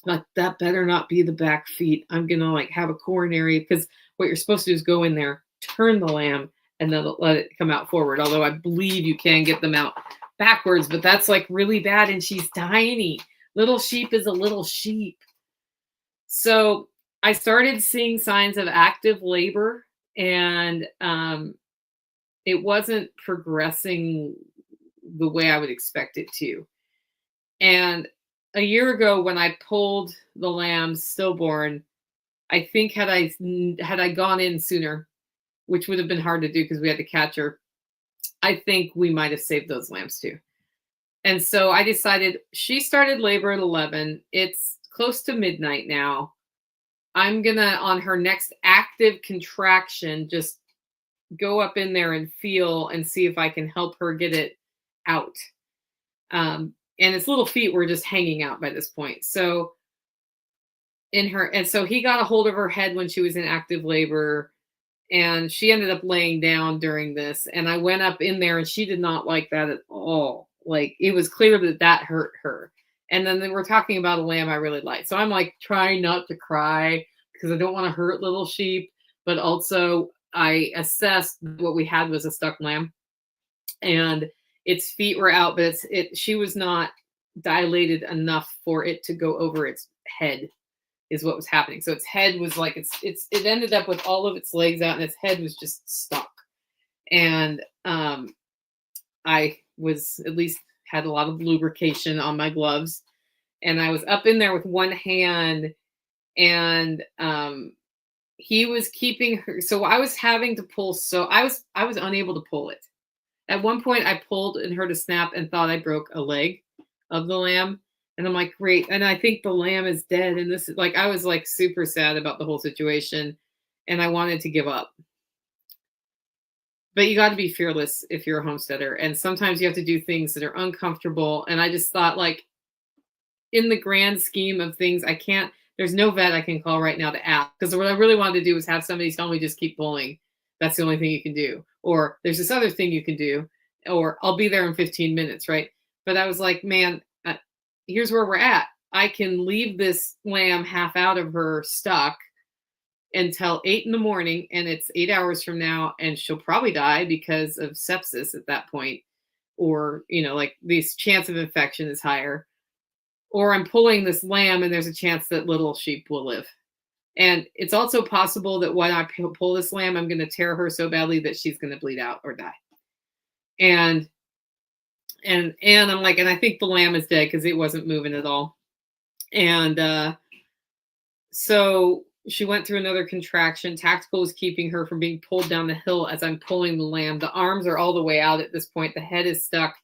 Like, that better not be the back feet. I'm going to have a coronary, because what you're supposed to do is go in there, turn the lamb, and then let it come out forward. Although I believe you can get them out backwards, but that's really bad. And she's tiny. Little sheep is a little sheep. So I started seeing signs of active labor, and it wasn't progressing the way I would expect it to. And a year ago, when I pulled the lambs stillborn, I think had I gone in sooner, which would have been hard to do because we had to catch her, I think we might have saved those lambs too. And so I decided, she started labor at 11. It's close to midnight now. I'm going to, on her next active contraction, just go up in there and feel and see if I can help her get it out. And its little feet were just hanging out by this point. So so he got a hold of her head when she was in active labor, and she ended up laying down during this. And I went up in there, and she did not like that at all. It was clear that hurt her. And then they were talking about a lamb I really liked. So I'm trying not to cry because I don't want to hurt little sheep. But also I assessed what we had was a stuck lamb, and its feet were out, but she was not dilated enough for it to go over its head, is what was happening. So its head was it ended up with all of its legs out, and its head was just stuck. And I was at least had a lot of lubrication on my gloves, and I was up in there with one hand, and he was keeping her. So I was having to pull. So I was unable to pull it. At one point I pulled and heard a snap and thought I broke a leg of the lamb. And I'm like, great. And I think the lamb is dead. And this is I was super sad about the whole situation, and I wanted to give up. But you got to be fearless if you're a homesteader. And sometimes you have to do things that are uncomfortable. And I just thought, in the grand scheme of things, there's no vet I can call right now to ask. Because what I really wanted to do was have somebody tell me, just keep pulling. That's the only thing you can do. Or there's this other thing you can do. Or I'll be there in 15 minutes, right? But I was like, man, here's where we're at. I can leave this lamb half out of her stuck until 8 in the morning, and it's 8 hours from now, and she'll probably die because of sepsis at that point, or, like, this chance of infection is higher. Or I'm pulling this lamb and there's a chance that little sheep will live. And it's also possible that when I pull this lamb, I'm going to tear her so badly that she's going to bleed out or die. And I'm like, and I think the lamb is dead because it wasn't moving at all. And so she went through another contraction. Tactical was keeping her from being pulled down the hill as I'm pulling the lamb. The arms are all the way out at this point. The head is stuck.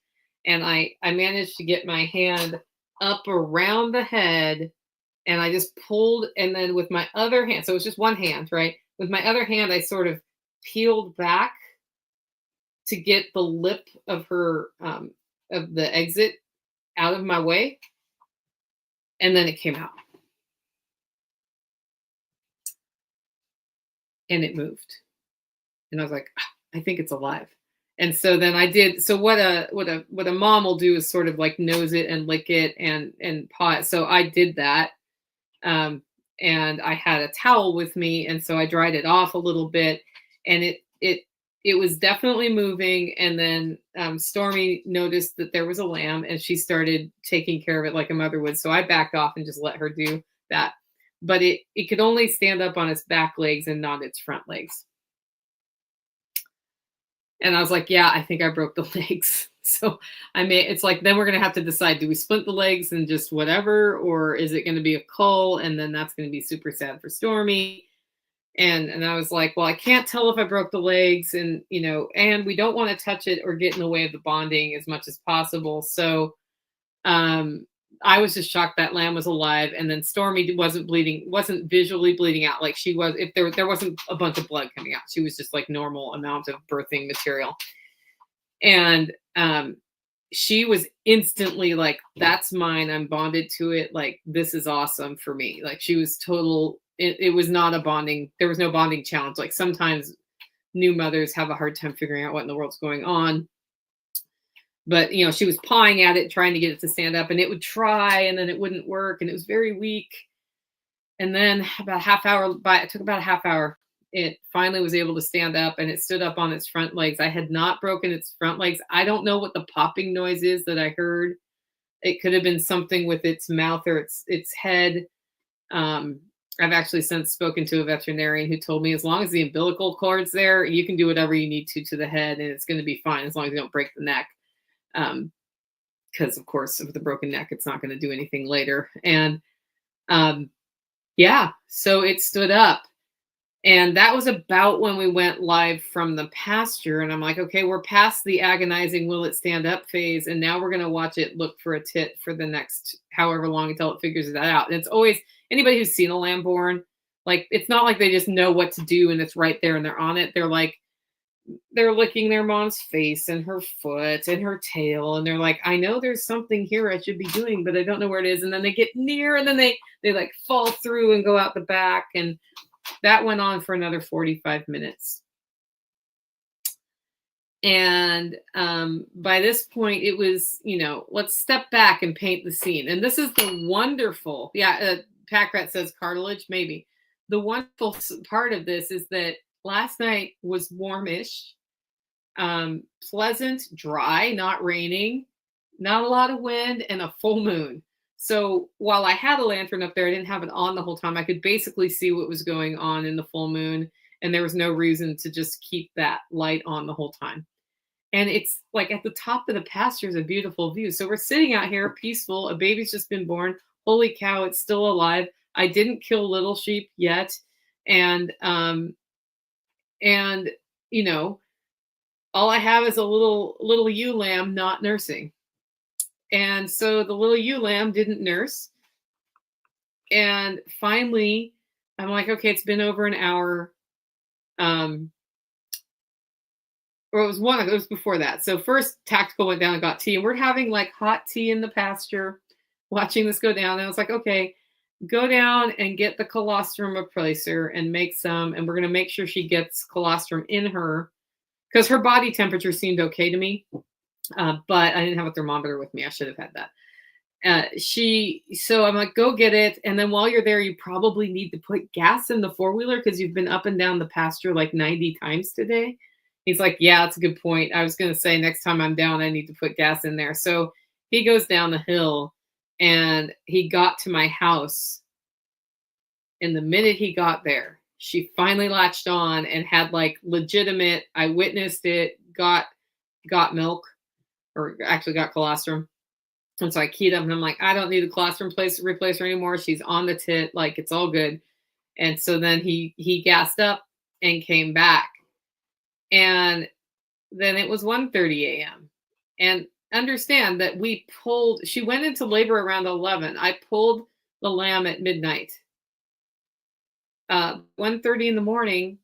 And I managed to get my hand up around the head, and I just pulled, and then with my other hand, so it's just one hand, right? With my other hand, I sort of peeled back to get the lip of her, of the exit out of my way, and then it came out. And it moved. And I was like, I think it's alive. And so then I did. So what a mom will do is sort of like nose it and lick it and paw it. So I did that. And I had a towel with me, and so I dried it off a little bit, and it was definitely moving. And then Stormy noticed that there was a lamb, and she started taking care of it like a mother would. So I backed off and just let her do that. But it could only stand up on its back legs and not its front legs. And I was like, yeah, I think I broke the legs. So it's like, then we're going to have to decide, do we splint the legs and just whatever, or is it going to be a cull? And then that's going to be super sad for Stormy. And I was like, well, I can't tell if I broke the legs, and, and we don't want to touch it or get in the way of the bonding as much as possible. So, I was just shocked that lamb was alive. And then Stormy wasn't visually bleeding out like she was. If there wasn't a bunch of blood coming out, she was just like normal amount of birthing material. And she was instantly like, that's mine. I'm bonded to it. Like, this is awesome for me. Like, she was total. It was not a bonding. There was no bonding challenge. Like, sometimes new mothers have a hard time figuring out what in the world's going on. But, she was pawing at it, trying to get it to stand up, and it would try, and then it wouldn't work, and it was very weak. And then it took about a half hour. It finally was able to stand up, and it stood up on its front legs. I had not broken its front legs. I don't know what the popping noise is that I heard. It could have been something with its mouth or its head. I've actually since spoken to a veterinarian who told me as long as the umbilical cord's there, you can do whatever you need to the head, and it's going to be fine as long as you don't break the neck. Because of course, with the broken neck, it's not going to do anything later. And so it stood up, and that was about when we went live from the pasture. And I'm like, okay, we're past the agonizing will it stand up phase, and now we're going to watch it look for a tit for the next however long until it figures that out. And it's always, anybody who's seen a lamb born, like, it's not like they just know what to do and it's right there and they're on it. They're licking their mom's face and her foot and her tail. And they're like, I know there's something here I should be doing, but I don't know where it is. And then they get near, and then they like fall through and go out the back. And that went on for another 45 minutes. And by this point, it was, let's step back and paint the scene. And this is the wonderful, Pack Rat says cartilage, maybe. The wonderful part of this is that last night was warmish, pleasant, dry, not raining, not a lot of wind, and a full moon. So while I had a lantern up there, I didn't have it on the whole time. I could basically see what was going on in the full moon, and there was no reason to just keep that light on the whole time. And it's like at the top of the pasture is a beautiful view. So we're sitting out here peaceful. A baby's just been born. Holy cow, it's still alive. I didn't kill little sheep yet. And all I have is a little ewe lamb not nursing. And so the little ewe lamb didn't nurse. And finally, I'm like, okay, it's been over an hour. Or it was before that. So first Tactical went down and got tea, and we're having like hot tea in the pasture, watching this go down. And I was like, okay, go down and get the colostrum replacer and make some. And we're going to make sure she gets colostrum in her, because her body temperature seemed okay to me. But I didn't have a thermometer with me. I should have had that. So I'm like, go get it. And then while you're there, you probably need to put gas in the four-wheeler because you've been up and down the pasture like 90 times today. He's like, yeah, that's a good point. I was going to say next time I'm down, I need to put gas in there. So he goes down the hill and he got to my house. And the minute he got there, she finally latched on and had like legitimate, I witnessed it, got milk, or actually got colostrum. And so I keyed up and I'm like, I don't need a colostrum replacer anymore. She's on the tit, like it's all good. And so then he gassed up and came back. And then it was 1:30 a.m. And understand that she went into labor around 11. I pulled the lamb at midnight. 1:30 in the morning,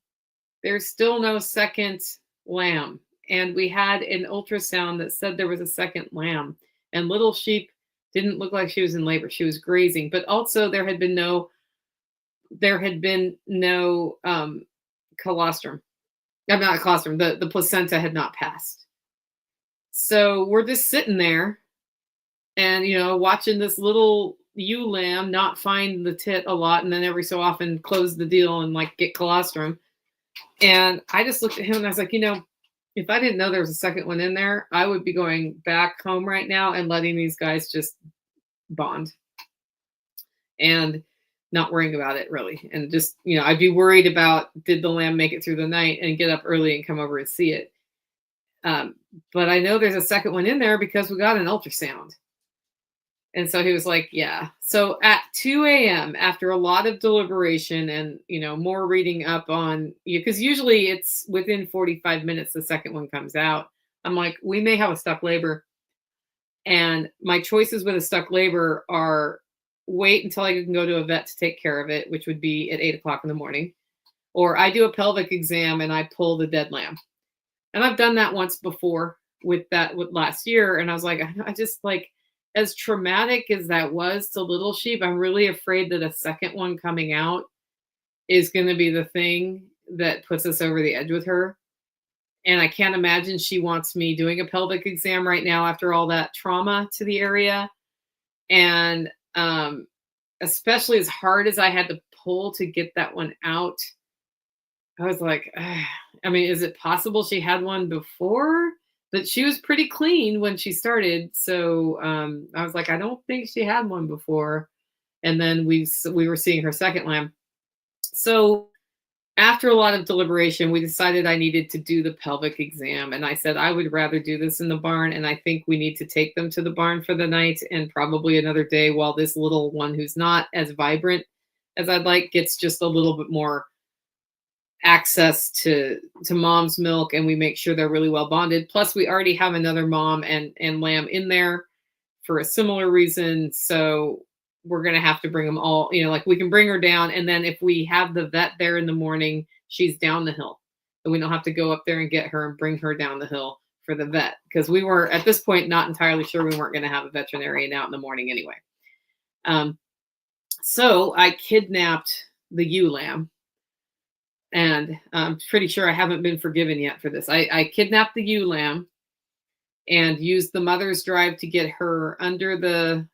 there's still no second lamb. And we had an ultrasound that said there was a second lamb. And little sheep didn't look like she was in labor. She was grazing. But also there had been no colostrum. Not colostrum. The placenta had not passed. So we're just sitting there and, watching this little ewe lamb not find the tit a lot. And then every so often close the deal and like get colostrum. And I just looked at him and I was like, if I didn't know there was a second one in there, I would be going back home right now and letting these guys just bond and not worrying about it really. And just, I'd be worried about, did the lamb make it through the night and get up early and come over and see it? But I know there's a second one in there because we got an ultrasound. And so he was like, yeah. So at 2 a.m., after a lot of deliberation and, more reading up on you, because usually it's within 45 minutes, the second one comes out. I'm like, we may have a stuck labor. And my choices with a stuck labor are wait until I can go to a vet to take care of it, which would be at 8 o'clock in the morning. Or I do a pelvic exam and I pull the dead lamb. And I've done that once before with last year. And I was like, I just like, as traumatic as that was to little sheep, I'm really afraid that a second one coming out is going to be the thing that puts us over the edge with her. And I can't imagine she wants me doing a pelvic exam right now after all that trauma to the area. And especially as hard as I had to pull to get that one out, I was like, is it possible she had one before? But she was pretty clean when she started. So I was like, I don't think she had one before. And then we were seeing her second lamb. So after a lot of deliberation, we decided I needed to do the pelvic exam. And I said, I would rather do this in the barn. And I think we need to take them to the barn for the night and probably another day while this little one who's not as vibrant as I'd like gets just a little bit more access to mom's milk, and we make sure they're really well bonded. Plus we already have another mom and lamb in there for a similar reason. So we're going to have to bring them all, like we can bring her down. And then if we have the vet there in the morning, she's down the hill and we don't have to go up there and get her and bring her down the hill for the vet. Because we were at this point, not entirely sure we weren't going to have a veterinarian out in the morning anyway. So I kidnapped the ewe lamb. And I'm pretty sure I haven't been forgiven yet for this. I kidnapped the ewe lamb and used the mother's drive to get her under the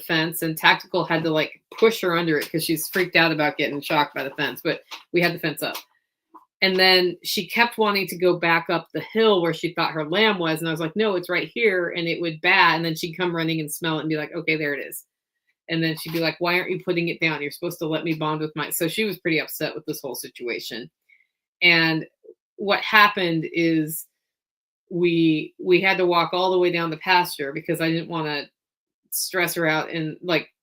fence. And Tactical had to like push her under it because she's freaked out about getting shocked by the fence. But we had the fence up. And then she kept wanting to go back up the hill where she thought her lamb was. And I was like, no, it's right here. And it would bat. And then she'd come running and smell it and be like, okay, there it is. And then she'd be like, why aren't you putting it down? You're supposed to let me bond with mine. So she was pretty upset with this whole situation. And what happened is we had to walk all the way down the pasture because I didn't want to stress her out. And like,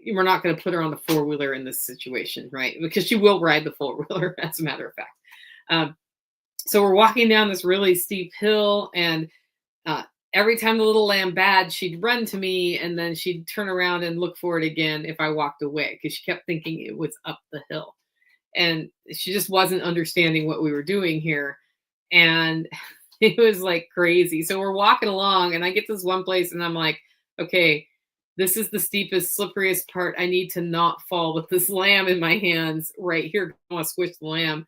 we're not going to put her on the four-wheeler in this situation, right? Because she will ride the four-wheeler, as a matter of fact. So we're walking down this really steep hill, and every time the little lamb bad, she'd run to me and then she'd turn around and look for it again if I walked away because she kept thinking it was up the hill. And she just wasn't understanding what we were doing here. And it was like crazy. So we're walking along and I get to this one place and I'm like, okay, this is the steepest, slipperiest part. I need to not fall with this lamb in my hands right here. I want to squish the lamb.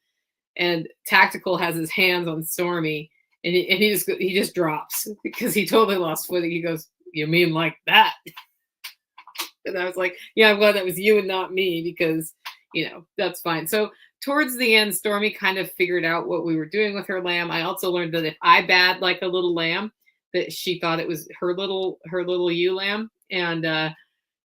And Tactical has his hands on Stormy. And he just drops because he totally lost footing. He goes, you mean like that? And I was like, yeah, I'm glad that was you and not me because, that's fine. So towards the end, Stormy kind of figured out what we were doing with her lamb. I also learned that if I bad like a little lamb, that she thought it was her little ewe lamb, and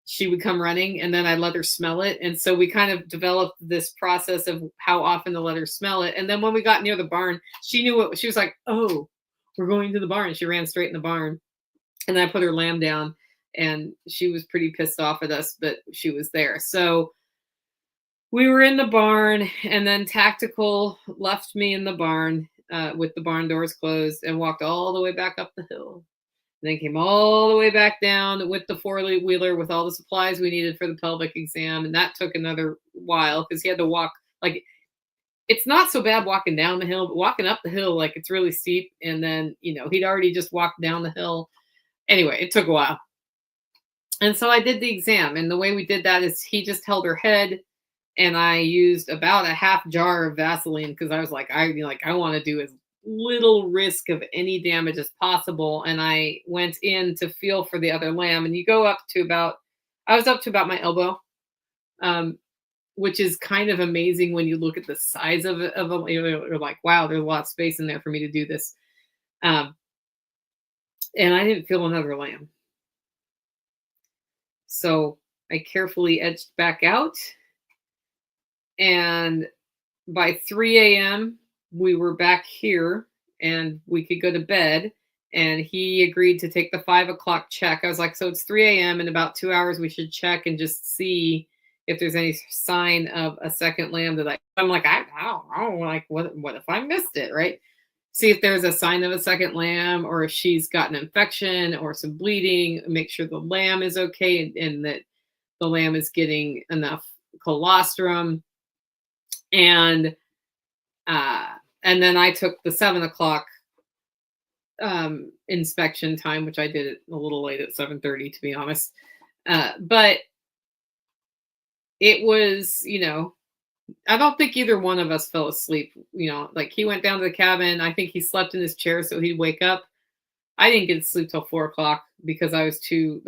she would come running, and then I let her smell it. And so we kind of developed this process of how often to let her smell it. And then when we got near the barn, she knew what she was like. Oh, we're going to the barn. She ran straight in the barn, and then I put her lamb down, and she was pretty pissed off at us, but she was there. So we were in the barn, and then Tactical left me in the barn with the barn doors closed and walked all the way back up the hill. And then came all the way back down with the four-wheeler with all the supplies we needed for the pelvic exam. And that took another while because he had to walk. Like, it's not so bad walking down the hill, but walking up the hill, like, it's really steep. And then, he'd already just walked down the hill. Anyway, it took a while. And so I did the exam. And the way we did that is he just held her head, and I used about a half jar of Vaseline because I was like, I want to do as little risk of any damage as possible. And I went in to feel for the other lamb, and you go up to I was up to about my elbow, which is kind of amazing when you look at the size of it. You're like, wow, there's a lot of space in there for me to do this. And I didn't feel another lamb. So I carefully edged back out. And by 3 a.m., we were back here and we could go to bed. And he agreed to take the 5 o'clock check. I was like, so it's 3 a.m. In about 2 hours, we should check and just see if there's any sign of a second lamb that I'm like, I don't like, what if I missed it, right? See if there's a sign of a second lamb, or if she's got an infection or some bleeding, make sure the lamb is okay and that the lamb is getting enough colostrum. And then I took the 7 o'clock inspection time, which I did it a little late at 7:30, to be honest. But it was, I don't think either one of us fell asleep. Like, he went down to the cabin. I think he slept in his chair so he'd wake up. I didn't get to sleep till 4 o'clock because there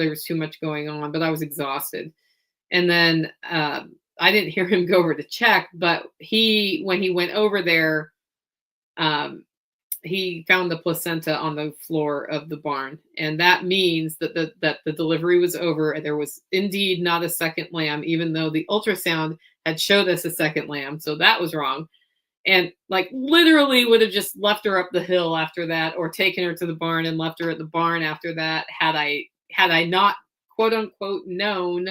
was too much going on, but I was exhausted. And then I didn't hear him go over to check, but when he went over there, he found the placenta on the floor of the barn. And that means that the delivery was over. And there was indeed not a second lamb, even though the ultrasound had showed us a second lamb. So that was wrong. And like, literally would have just left her up the hill after that, or taken her to the barn and left her at the barn after that. Had I not, quote unquote, known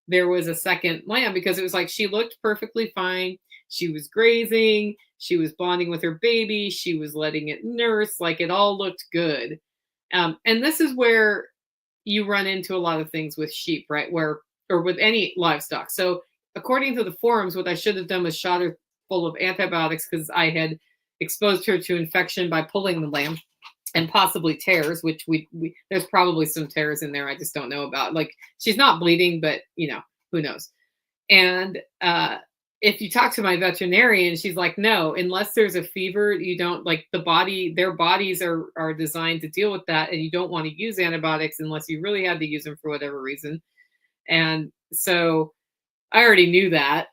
there was a second lamb, because it was like, she looked perfectly fine. She was grazing. She was bonding with her baby. She was letting it nurse. Like, it all looked good. And this is where you run into a lot of things with sheep, right? Or with any livestock. So according to the forums, what I should have done was shot her full of antibiotics, because I had exposed her to infection by pulling the lamb, and possibly tears, which we there's probably some tears in there I just don't know about. Like, she's not bleeding, but who knows. And if you talk to my veterinarian, she's like, no, unless there's a fever, you don't, like, their bodies are designed to deal with that, and you don't want to use antibiotics unless you really had to use them for whatever reason. And so I already knew that.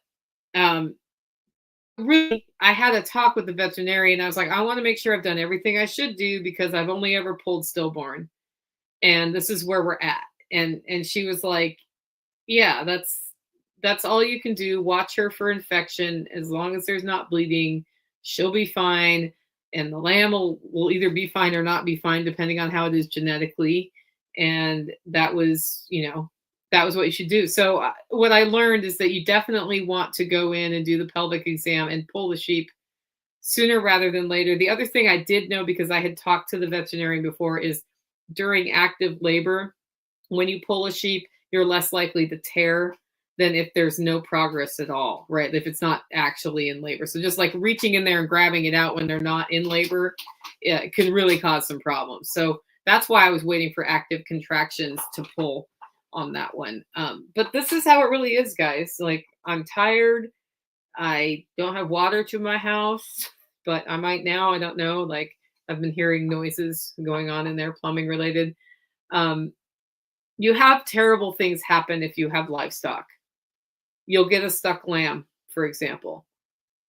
Really, I had a talk with the veterinarian. I was like, I want to make sure I've done everything I should do, because I've only ever pulled stillborn, and this is where we're at. And she was like, yeah, that's all you can do. Watch her for infection. As long as there's not bleeding, she'll be fine. And the lamb will either be fine or not be fine, depending on how it is genetically. And that was what you should do. So what I learned is that you definitely want to go in and do the pelvic exam and pull the sheep sooner rather than later. The other thing I did know, because I had talked to the veterinarian before, is during active labor, when you pull a sheep, you're less likely to tear than if there's no progress at all, right? If it's not actually in labor. So just like reaching in there and grabbing it out when they're not in labor, it can really cause some problems. So that's why I was waiting for active contractions to pull on that one. But this is how it really is, guys. Like, I'm tired. I don't have water to my house, but I might now. I don't know. Like, I've been hearing noises going on in there, plumbing related. You have terrible things happen if you have livestock. You'll get a stuck lamb, for example.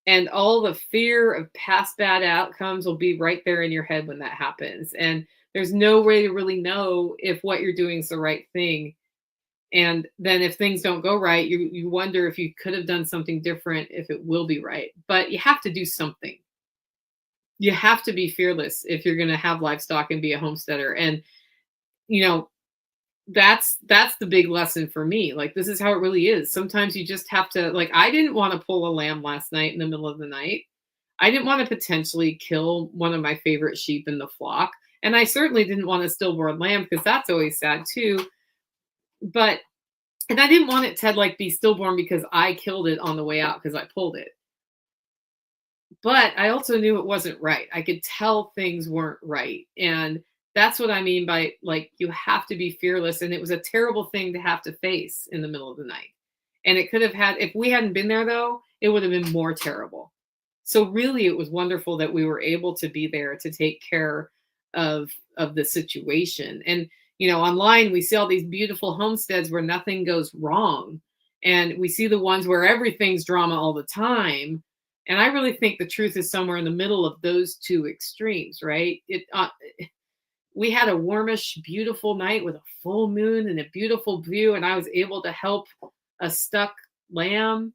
And all the fear of past bad outcomes will be right there in your head when that happens. And there's no way to really know if what you're doing is the right thing. And then if things don't go right, you wonder if you could have done something different, if it will be right. But you have to do something. You have to be fearless if you're going to have livestock and be a homesteader. And you know, that's the big lesson for me. Like, this is how it really is. Sometimes you just have to, like, I didn't want to pull a lamb last night in the middle of the night. I didn't want to potentially kill one of my favorite sheep in the flock. And I certainly didn't want a stillborn lamb, because that's always sad too. But and I didn't want it to like be stillborn because I killed it on the way out because I pulled it. But I also knew it wasn't right. I could tell things weren't right. And that's what I mean by, like, you have to be fearless. And it was a terrible thing to have to face in the middle of the night. And it could have had, if we hadn't been there though, it would have been more terrible. So really it was wonderful that we were able to be there to take care of the situation. And online we see all these beautiful homesteads where nothing goes wrong. And we see the ones where everything's drama all the time. And I really think the truth is somewhere in the middle of those two extremes, right? We had a warmish, beautiful night with a full moon and a beautiful view, and I was able to help a stuck lamb,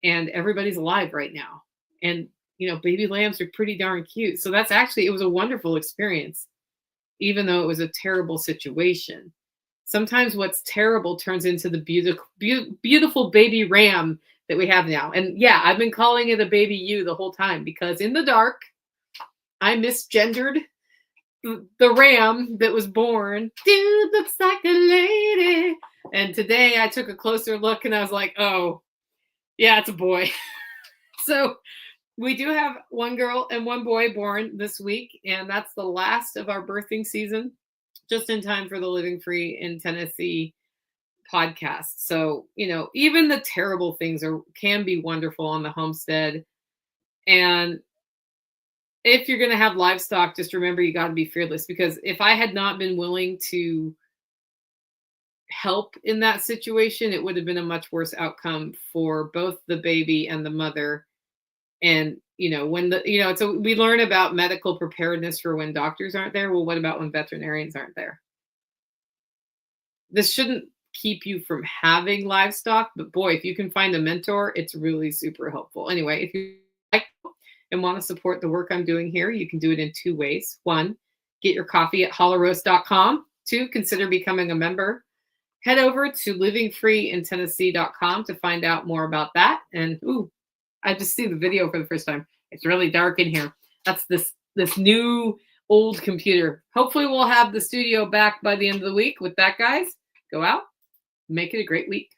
and everybody's alive right now. And baby lambs are pretty darn cute. So it was a wonderful experience, even though it was a terrible situation. Sometimes what's terrible turns into the beautiful baby ram that we have now. And yeah, I've been calling it a baby ewe the whole time, because in the dark, I misgendered the ram that was born. Dude looks like a lady. And today I took a closer look and I was like, oh, yeah, it's a boy. So we do have one girl and one boy born this week, and that's the last of our birthing season, just in time for the Living Free in Tennessee podcast. So, even the terrible things can be wonderful on the homestead. And if you're going to have livestock, just remember you got to be fearless, because if I had not been willing to help in that situation, it would have been a much worse outcome for both the baby and the mother. And, so we learn about medical preparedness for when doctors aren't there. Well, what about when veterinarians aren't there? This shouldn't keep you from having livestock, but boy, if you can find a mentor, it's really super helpful. Anyway, if you like and want to support the work I'm doing here, you can do it in two ways. One, get your coffee at hollowroast.com. Two, consider becoming a member. Head over to livingfreeintennessee.com to find out more about that. And I just see the video for the first time. It's really dark in here. That's this new old computer. Hopefully we'll have the studio back by the end of the week. With that, guys, go out, make it a great week.